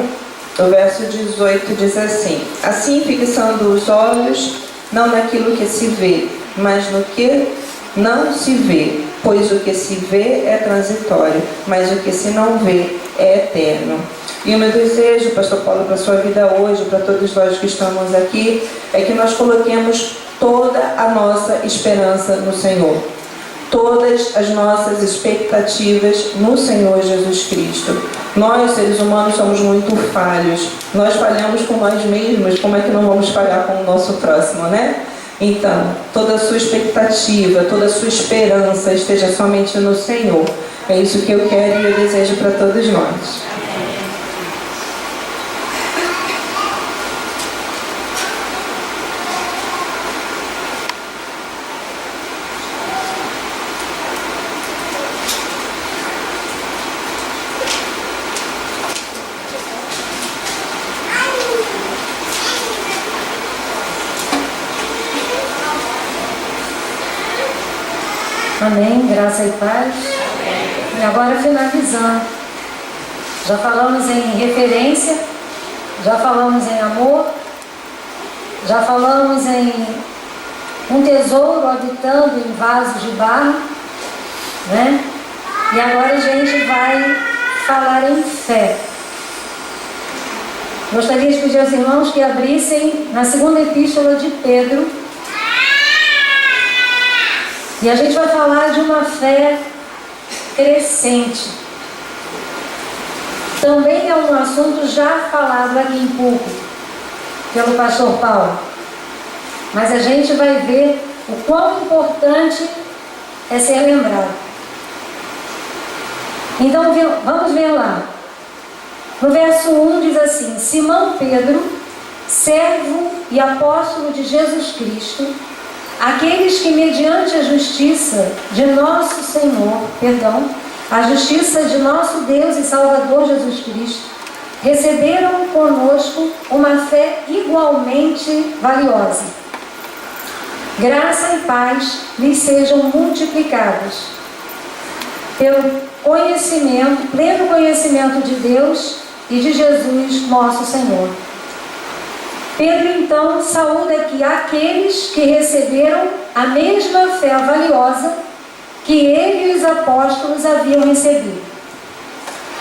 o verso 18 diz assim: assim fixando os olhos, não naquilo que se vê, mas no que não se vê, pois o que se vê é transitório, mas o que se não vê é eterno. E o meu desejo, pastor Paulo, para a sua vida hoje, para todos nós que estamos aqui, é que nós coloquemos toda a nossa esperança no Senhor, todas as nossas expectativas no Senhor Jesus Cristo. Nós, seres humanos, somos muito falhos. Nós falhamos com nós mesmos. Como é que não vamos falhar com o nosso próximo, né? Então, toda a sua expectativa, toda a sua esperança esteja somente no Senhor. É isso que eu quero e eu desejo para todos nós. Amém, graça e paz. E agora finalizando. Já falamos em referência, já falamos em amor, já falamos em um tesouro habitando em vasos de barro, né? E agora a gente vai falar em fé. Gostaria de pedir aos irmãos que abrissem na segunda epístola de Pedro. E a gente vai falar de uma fé crescente. Também é um assunto já falado aqui em público pelo pastor Paulo. Mas a gente vai ver o quão importante é ser lembrado. Então vamos ver lá. No verso 1 diz assim: Simão Pedro, servo e apóstolo de Jesus Cristo, aqueles que mediante a justiça de nosso Senhor, a justiça de nosso Deus e Salvador Jesus Cristo, receberam conosco uma fé igualmente valiosa. Graça e paz lhes sejam multiplicados pelo conhecimento, pleno conhecimento de Deus e de Jesus nosso Senhor. Pedro então saúda aqui aqueles que receberam a mesma fé valiosa que ele e os apóstolos haviam recebido.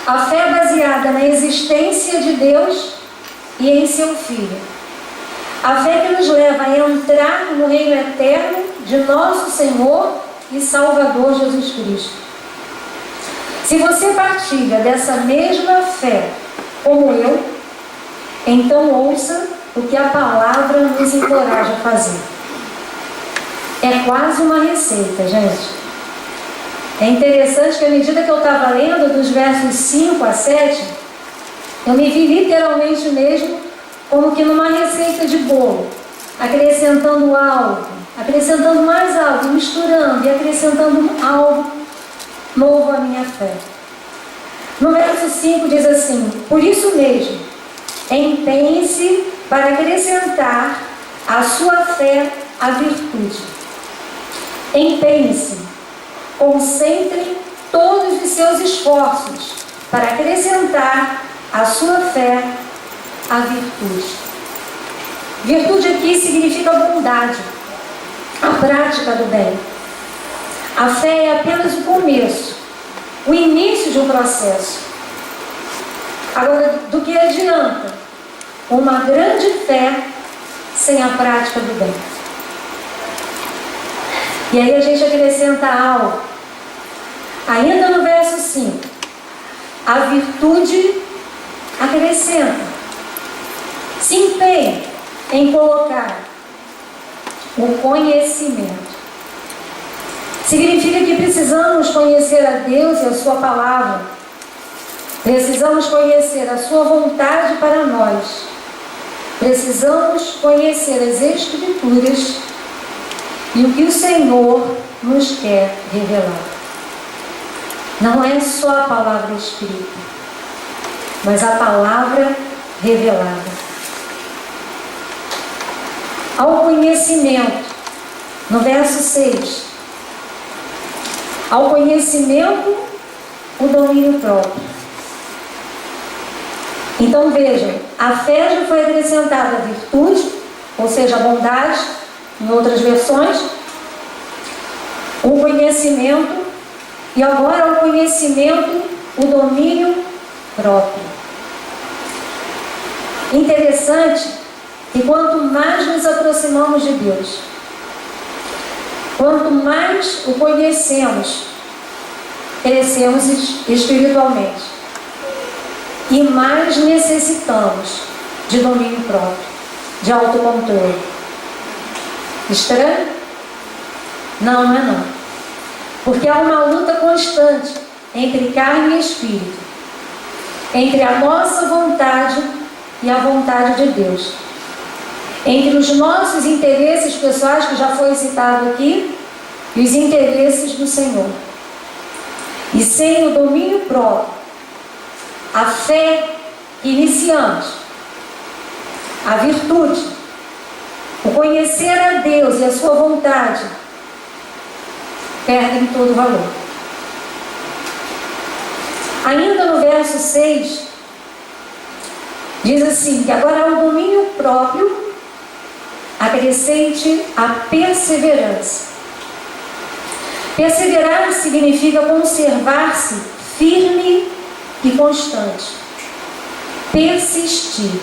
A fé baseada na existência de Deus e em seu Filho. A fé que nos leva a entrar no reino eterno de nosso Senhor e Salvador Jesus Cristo. Se você partilha dessa mesma fé como eu, então ouça o que a palavra nos encoraja a fazer. É quase uma receita, gente. É interessante que à medida que eu estava lendo dos versos 5 a 7, eu me vi literalmente mesmo como que numa receita de bolo, acrescentando algo, acrescentando mais algo, misturando e acrescentando algo novo à minha fé. No verso 5 diz assim: por isso mesmo, empenhe-se para acrescentar à sua fé a virtude. Empenhe-se, concentre todos os seus esforços para acrescentar à sua fé a virtude. Virtude aqui significa bondade, a prática do bem. A fé é apenas o começo, o início de um processo. Agora, do que adianta uma grande fé sem a prática do bem? E aí a gente acrescenta algo. Ainda no verso 5. a virtude acrescenta. Se empenhe em colocar o conhecimento. Significa que precisamos conhecer a Deus e a sua palavra. Precisamos conhecer a sua vontade para nós. Precisamos conhecer as Escrituras e o que o Senhor nos quer revelar. Não é só a palavra escrita, mas a palavra revelada. Ao conhecimento, no verso 6, ao conhecimento, o domínio próprio. Então vejam, a fé já foi acrescentada a virtude, ou seja, a bondade, em outras versões, o conhecimento, e agora ao conhecimento, o domínio próprio. Interessante que quanto mais nos aproximamos de Deus, quanto mais o conhecemos, crescemos espiritualmente e mais necessitamos de domínio próprio, de autocontrole. Estranho? Não, não é não. Porque há uma luta constante entre carne e espírito, entre a nossa vontade e a vontade de Deus, entre os nossos interesses pessoais, que já foi citado aqui, e os interesses do Senhor. E sem o domínio próprio, a fé que iniciamos, a virtude, o conhecer a Deus e a sua vontade, perdem todo o valor. Ainda no verso 6, diz assim, que agora há o domínio próprio, acrescente a perseverança. Perseverar significa conservar-se firme e constante. Persistir.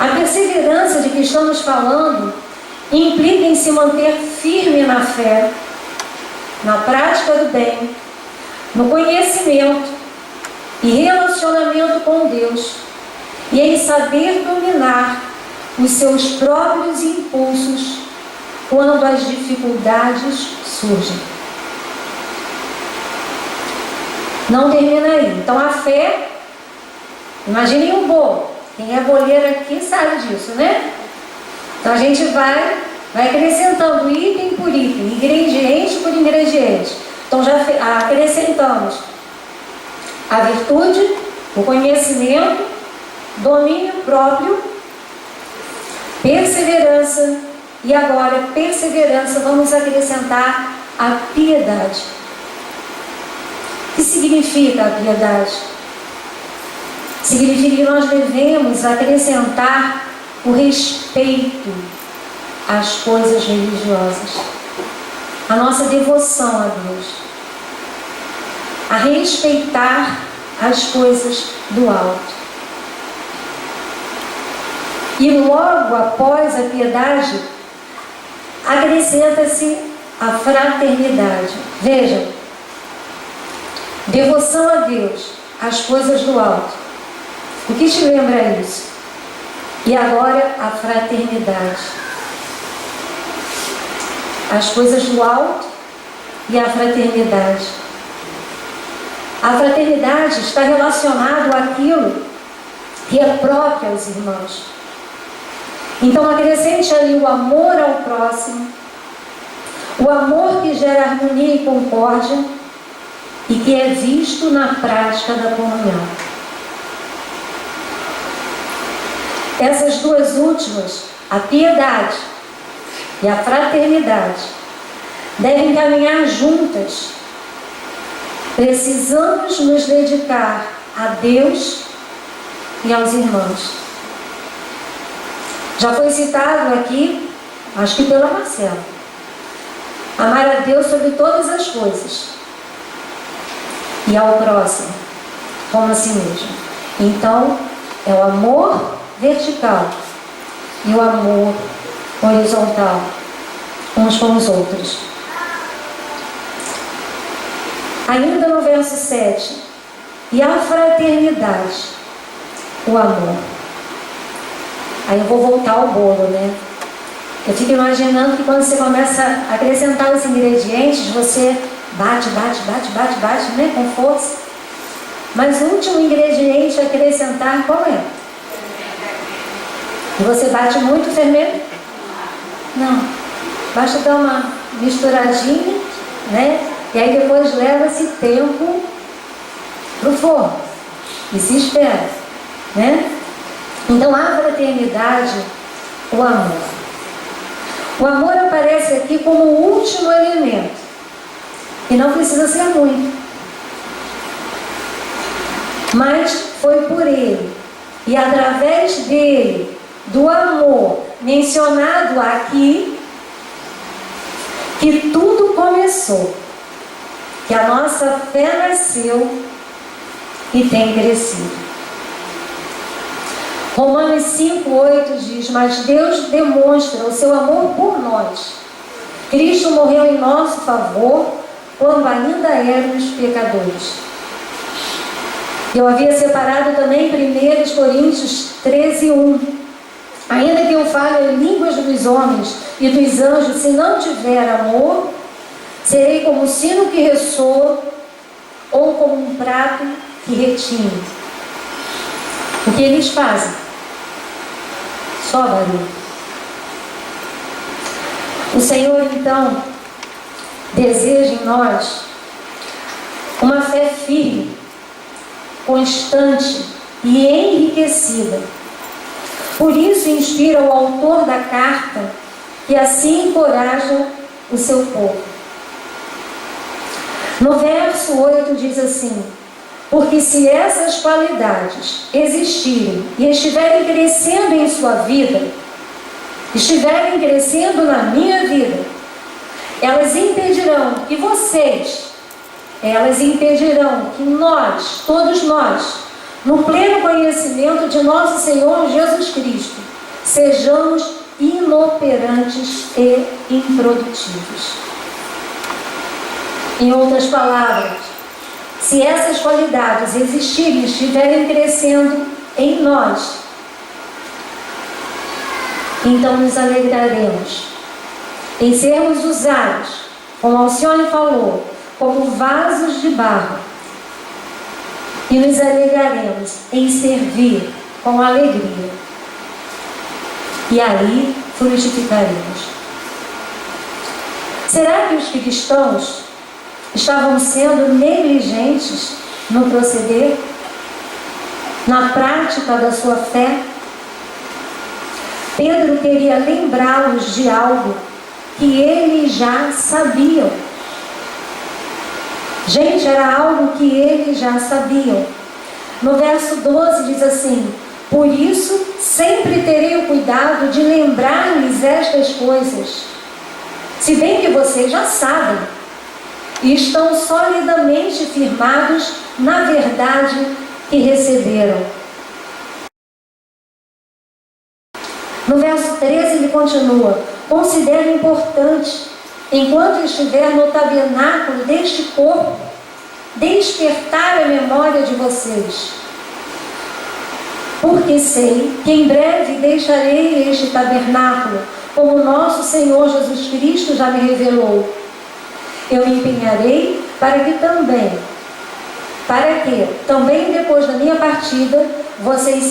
A perseverança de que estamos falando implica em se manter firme na fé, na prática do bem, no conhecimento e relacionamento com Deus, e em saber dominar os seus próprios impulsos quando as dificuldades surgem. Não termina aí. Então a fé, imaginem um bolo. Quem é boleiro aqui sabe disso, né? Então a gente vai acrescentando item por item, ingrediente por ingrediente. Então já acrescentamos a virtude, o conhecimento, domínio próprio, perseverança, e agora perseverança vamos acrescentar a piedade. O que significa a piedade? Significa que nós devemos acrescentar o respeito às coisas religiosas, a nossa devoção a Deus, a respeitar as coisas do alto. E logo após a piedade, acrescenta-se a fraternidade. Vejam, devoção a Deus, as coisas do alto. O que te lembra isso? E agora a fraternidade. As coisas do alto e a fraternidade. A fraternidade está relacionada àquilo que é próprio aos irmãos. Então acrescente ali o amor ao próximo, o amor que gera harmonia e concórdia e que é visto na prática da comunhão. Essas duas últimas, a piedade e a fraternidade, devem caminhar juntas. Precisamos nos dedicar a Deus e aos irmãos. Já foi citado aqui, acho que pela Marcela, amar a Deus sobre todas as coisas e ao próximo como a si mesmo. Então, é o amor vertical e o amor horizontal uns com os outros. Ainda no verso 7, e a fraternidade, o amor. Aí eu vou voltar ao bolo, né? Eu fico imaginando que quando você começa a acrescentar os ingredientes, você bate, né? Com força. Mas o último ingrediente a acrescentar, qual é? E você bate muito o fermento? Não. Basta dar uma misturadinha, né? E aí depois leva esse tempo para o forno e se espera, né? Então a fraternidade, o amor. O amor aparece aqui como o último elemento e não precisa ser muito, mas foi por ele e através dele, do amor mencionado aqui, que tudo começou, que a nossa fé nasceu e tem crescido. Romanos 5,8 diz: mas Deus demonstra o seu amor por nós. Cristo morreu em nosso favor quando ainda éramos pecadores. Eu havia separado também 1 Coríntios 13:1. Ainda que eu fale em línguas dos homens e dos anjos, se não tiver amor, serei como um sino que ressoa ou como um prato que retine. O que eles fazem? Só barulho. O Senhor, então, deseja em nós uma fé firme, constante e enriquecida. Por isso inspira o autor da carta que assim encoraja o seu povo. No verso 8 diz assim: porque se essas qualidades existirem e estiverem crescendo em sua vida, estiverem crescendo na minha vida, elas impedirão que nós, todos nós, no pleno conhecimento de nosso Senhor Jesus Cristo, sejamos inoperantes e improdutivos. Em outras palavras, se essas qualidades existirem e estiverem crescendo em nós, então nos alegraremos em sermos usados, como Alcione falou, como vasos de barro, e nos alegraremos em servir com alegria, e aí frutificaremos. Será que os cristãos estavam sendo negligentes no proceder, na prática da sua fé? Pedro queria lembrá-los de algo que eles já sabiam. Gente, era algo que eles já sabiam. No verso 12 diz assim: por isso sempre terei o cuidado de lembrar-lhes estas coisas, se bem que vocês já sabem e estão solidamente firmados na verdade que receberam. No verso 13 ele continua: considero importante, enquanto estiver no tabernáculo deste corpo, despertar a memória de vocês, porque sei que em breve deixarei este tabernáculo, como nosso Senhor Jesus Cristo já me revelou. Eu me empenharei para que também depois da minha partida, vocês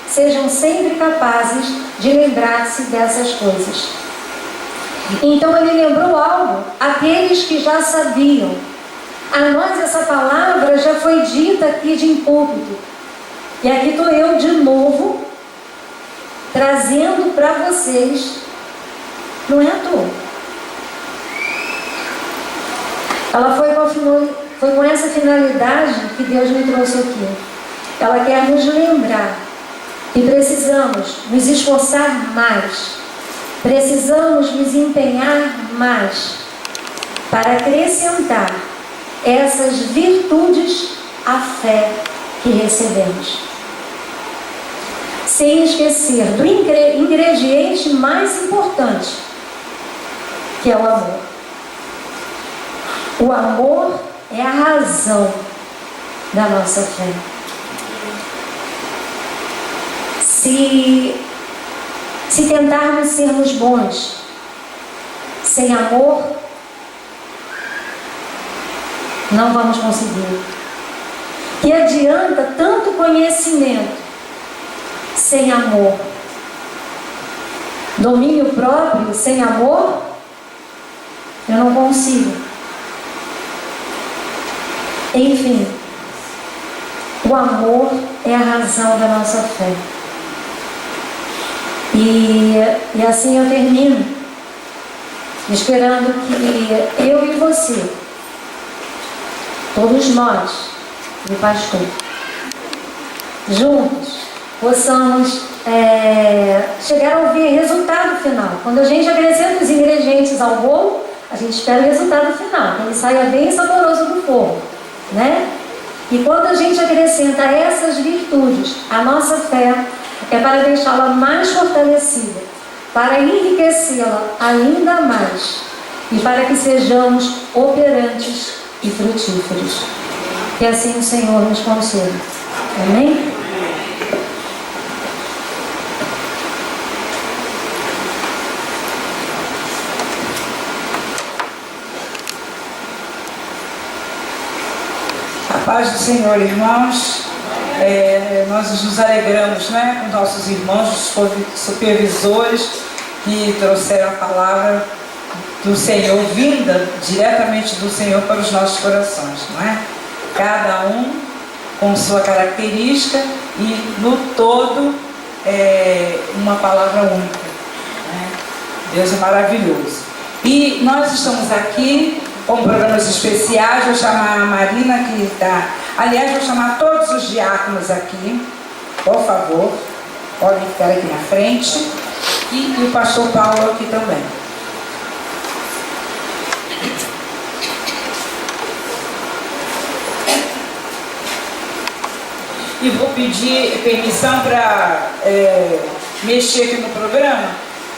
sejam sempre capazes de lembrar-se dessas coisas. Então ele lembrou algo àqueles que já sabiam. A nós essa palavra já foi dita aqui de púlpito. E aqui estou eu de novo, trazendo para vocês, não é à toa. Ela foi com essa finalidade que Deus me trouxe aqui. Ela quer nos lembrar que precisamos nos esforçar mais, precisamos nos empenhar mais para acrescentar essas virtudes à fé que recebemos, sem esquecer do ingrediente mais importante, que é o amor. O amor é a razão da nossa fé. Se tentarmos sermos bons sem amor, não vamos conseguir. Que adianta tanto conhecimento sem amor? Domínio próprio sem amor? Eu não consigo. Enfim, o amor é a razão da nossa fé. E assim eu termino, esperando que eu e você, todos nós, do pastor, juntos, possamos chegar a ouvir o resultado final. Quando a gente acrescenta os ingredientes ao bolo, a gente espera o resultado final, que ele saia bem saboroso do forno, né? E quando a gente acrescenta essas virtudes, a nossa fé é para deixá-la mais fortalecida, para enriquecê-la ainda mais e para que sejamos operantes e frutíferos. Que assim o Senhor nos conceda. Amém? A paz do Senhor, irmãos. Nós nos alegramos, né, com nossos irmãos, os supervisores que trouxeram a palavra do Senhor, vinda diretamente do Senhor para os nossos corações, não é? Cada um com sua característica e no todo uma palavra única, né? Deus é maravilhoso. E nós estamos aqui com programas especiais. Vou chamar a Marina, que está... Aliás, vou chamar todos os diáconos aqui, por favor. Podem ficar aqui na frente. E o pastor Paulo aqui também. E vou pedir permissão para mexer aqui no programa,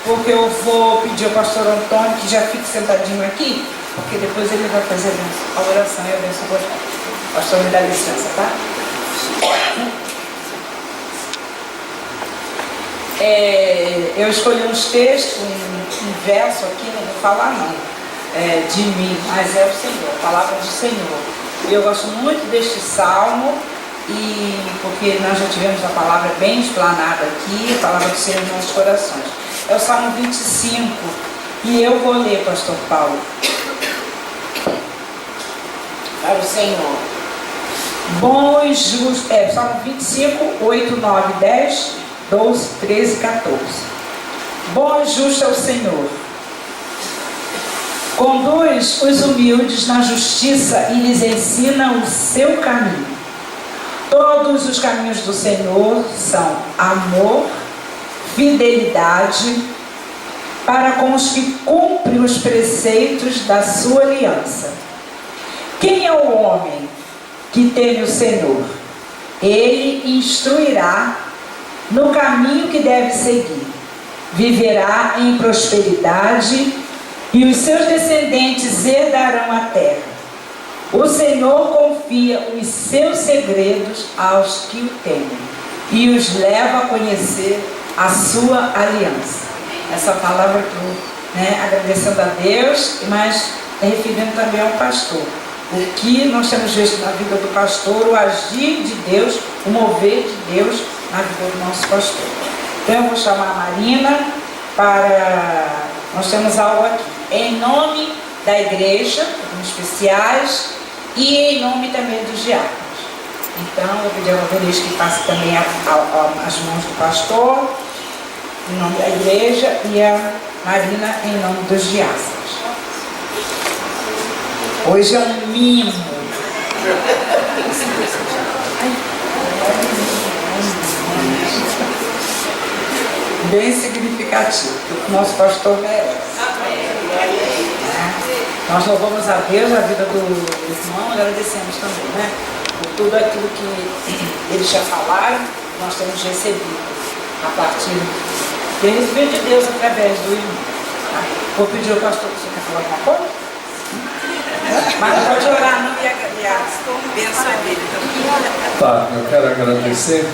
porque eu vou pedir ao pastor Antônio que já fique sentadinho aqui, porque depois ele vai fazer a oração e a bênção corporal. Pastor, me dá licença, tá? Eu escolhi uns textos, um verso aqui, não vou falar não, de mim, mas é o Senhor, a palavra do Senhor. Eu gosto muito deste salmo, e porque nós já tivemos a palavra bem explanada aqui, a palavra do Senhor nos nossos corações. É o Salmo 25, e eu vou ler, pastor Paulo, para o Senhor. Bom e justo, Salmo 25, 8, 9, 10, 12, 13 e 14. Bom e justo é o Senhor. Conduz os humildes na justiça e lhes ensina o seu caminho. Todos os caminhos do Senhor são amor, fidelidade, para com os que cumprem os preceitos da sua aliança. Quem é o homem que teme o Senhor? Ele instruirá no caminho que deve seguir. Viverá em prosperidade e os seus descendentes herdarão a terra. O Senhor confia os seus segredos aos que o temem e os leva a conhecer a sua aliança. Essa palavra aqui, agradecendo a Deus, mas referindo também ao pastor. O que nós temos visto na vida do pastor, o agir de Deus, o mover de Deus na vida do nosso pastor. Então eu vou chamar a Marina para... Nós temos algo aqui. Em nome da igreja, alguns especiais, e em nome também dos diáconos. Então, eu vou pedir a Valeriz que passe também as mãos do pastor, em nome da igreja, e a Marina em nome dos diáconos. Hoje é um mimo. Bem significativo, que o nosso pastor merece. Nós louvamos a Deus, a vida do irmão, e agradecemos também, né? Por tudo aquilo que eles já falaram, nós temos recebido a partir de receber de Deus através do irmão. Tá? Vou pedir ao pastor, você quer falar alguma coisa? Mas não pode orar não e e a bênção é dele também. Tá, eu quero agradecer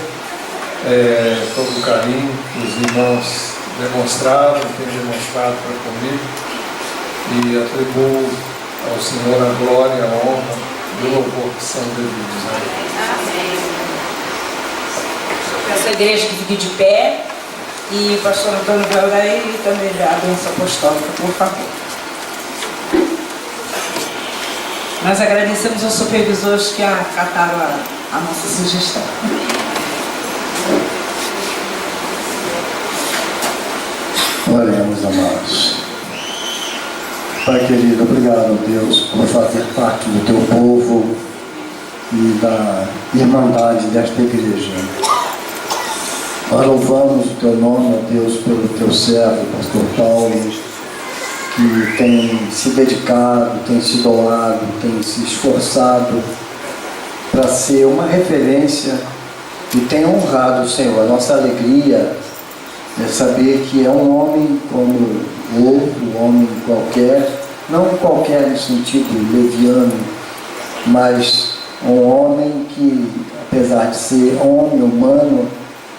todo o carinho que os irmãos demonstraram, têm demonstrado para comigo, e atribuo ao Senhor a glória, a honra e o louvor que são devidos a Ele. Essa igreja que fique de pé, e o pastor Antônio Veldaí e também a bênção apostólica, por favor. Nós agradecemos aos supervisores que acataram a nossa sugestão. Oremos, amados. Pai querido, obrigado, Deus, por fazer parte do teu povo e da irmandade desta igreja. Nós louvamos o teu nome, ó Deus, pelo teu servo, pastor Paulo, que tem se dedicado, tem se doado, tem se esforçado para ser uma referência e tem honrado o Senhor. A nossa alegria é saber que é um homem como outro, um homem qualquer, não qualquer no sentido leviano, mas um homem que, apesar de ser homem, humano,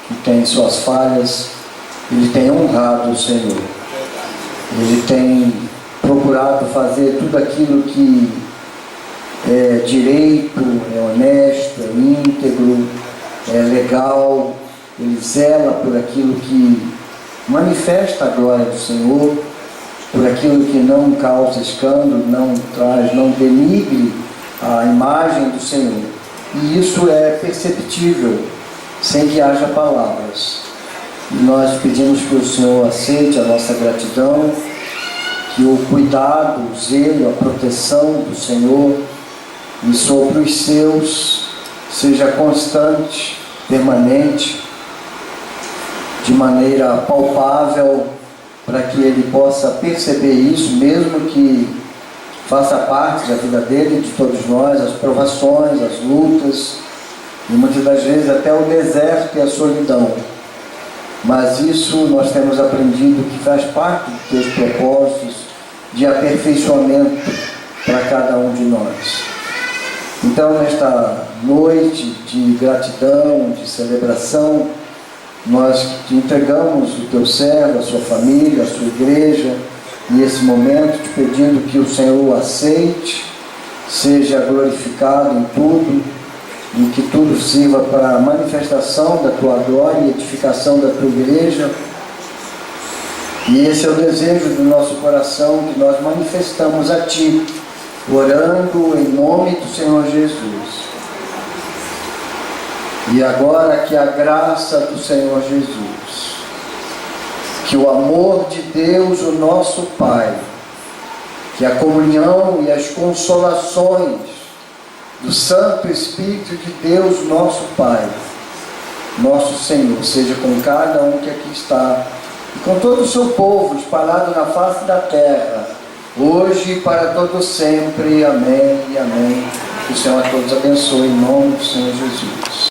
que tem suas falhas, ele tem honrado o Senhor. Ele tem procurado fazer tudo aquilo que é direito, é honesto, é íntegro, é legal. Ele zela por aquilo que manifesta a glória do Senhor, por aquilo que não causa escândalo, não denigre a imagem do Senhor. E isso é perceptível, sem que haja palavras. E nós pedimos que o Senhor aceite a nossa gratidão, que o cuidado, o zelo, a proteção do Senhor e sobre os seus seja constante, permanente, de maneira palpável, para que ele possa perceber isso, mesmo que faça parte da vida dele, de todos nós, as provações, as lutas, e muitas das vezes até o deserto e a solidão. Mas isso nós temos aprendido que faz parte dos teus propósitos de aperfeiçoamento para cada um de nós. Então, nesta noite de gratidão, de celebração, nós te entregamos o teu servo, a sua família, a sua igreja, nesse momento, te pedindo que o Senhor o aceite, seja glorificado em tudo, e que tudo sirva para a manifestação da tua glória e edificação da tua igreja. E esse é o desejo do nosso coração, que nós manifestamos a ti, orando em nome do Senhor Jesus. E agora que a graça do Senhor Jesus, que o amor de Deus, o nosso Pai, que a comunhão e as consolações do Santo Espírito de Deus, nosso Pai, nosso Senhor, seja com cada um que aqui está, e com todo o seu povo espalhado na face da terra, hoje e para todo sempre. Amém e amém. Que o Senhor a todos abençoe, em nome do Senhor Jesus.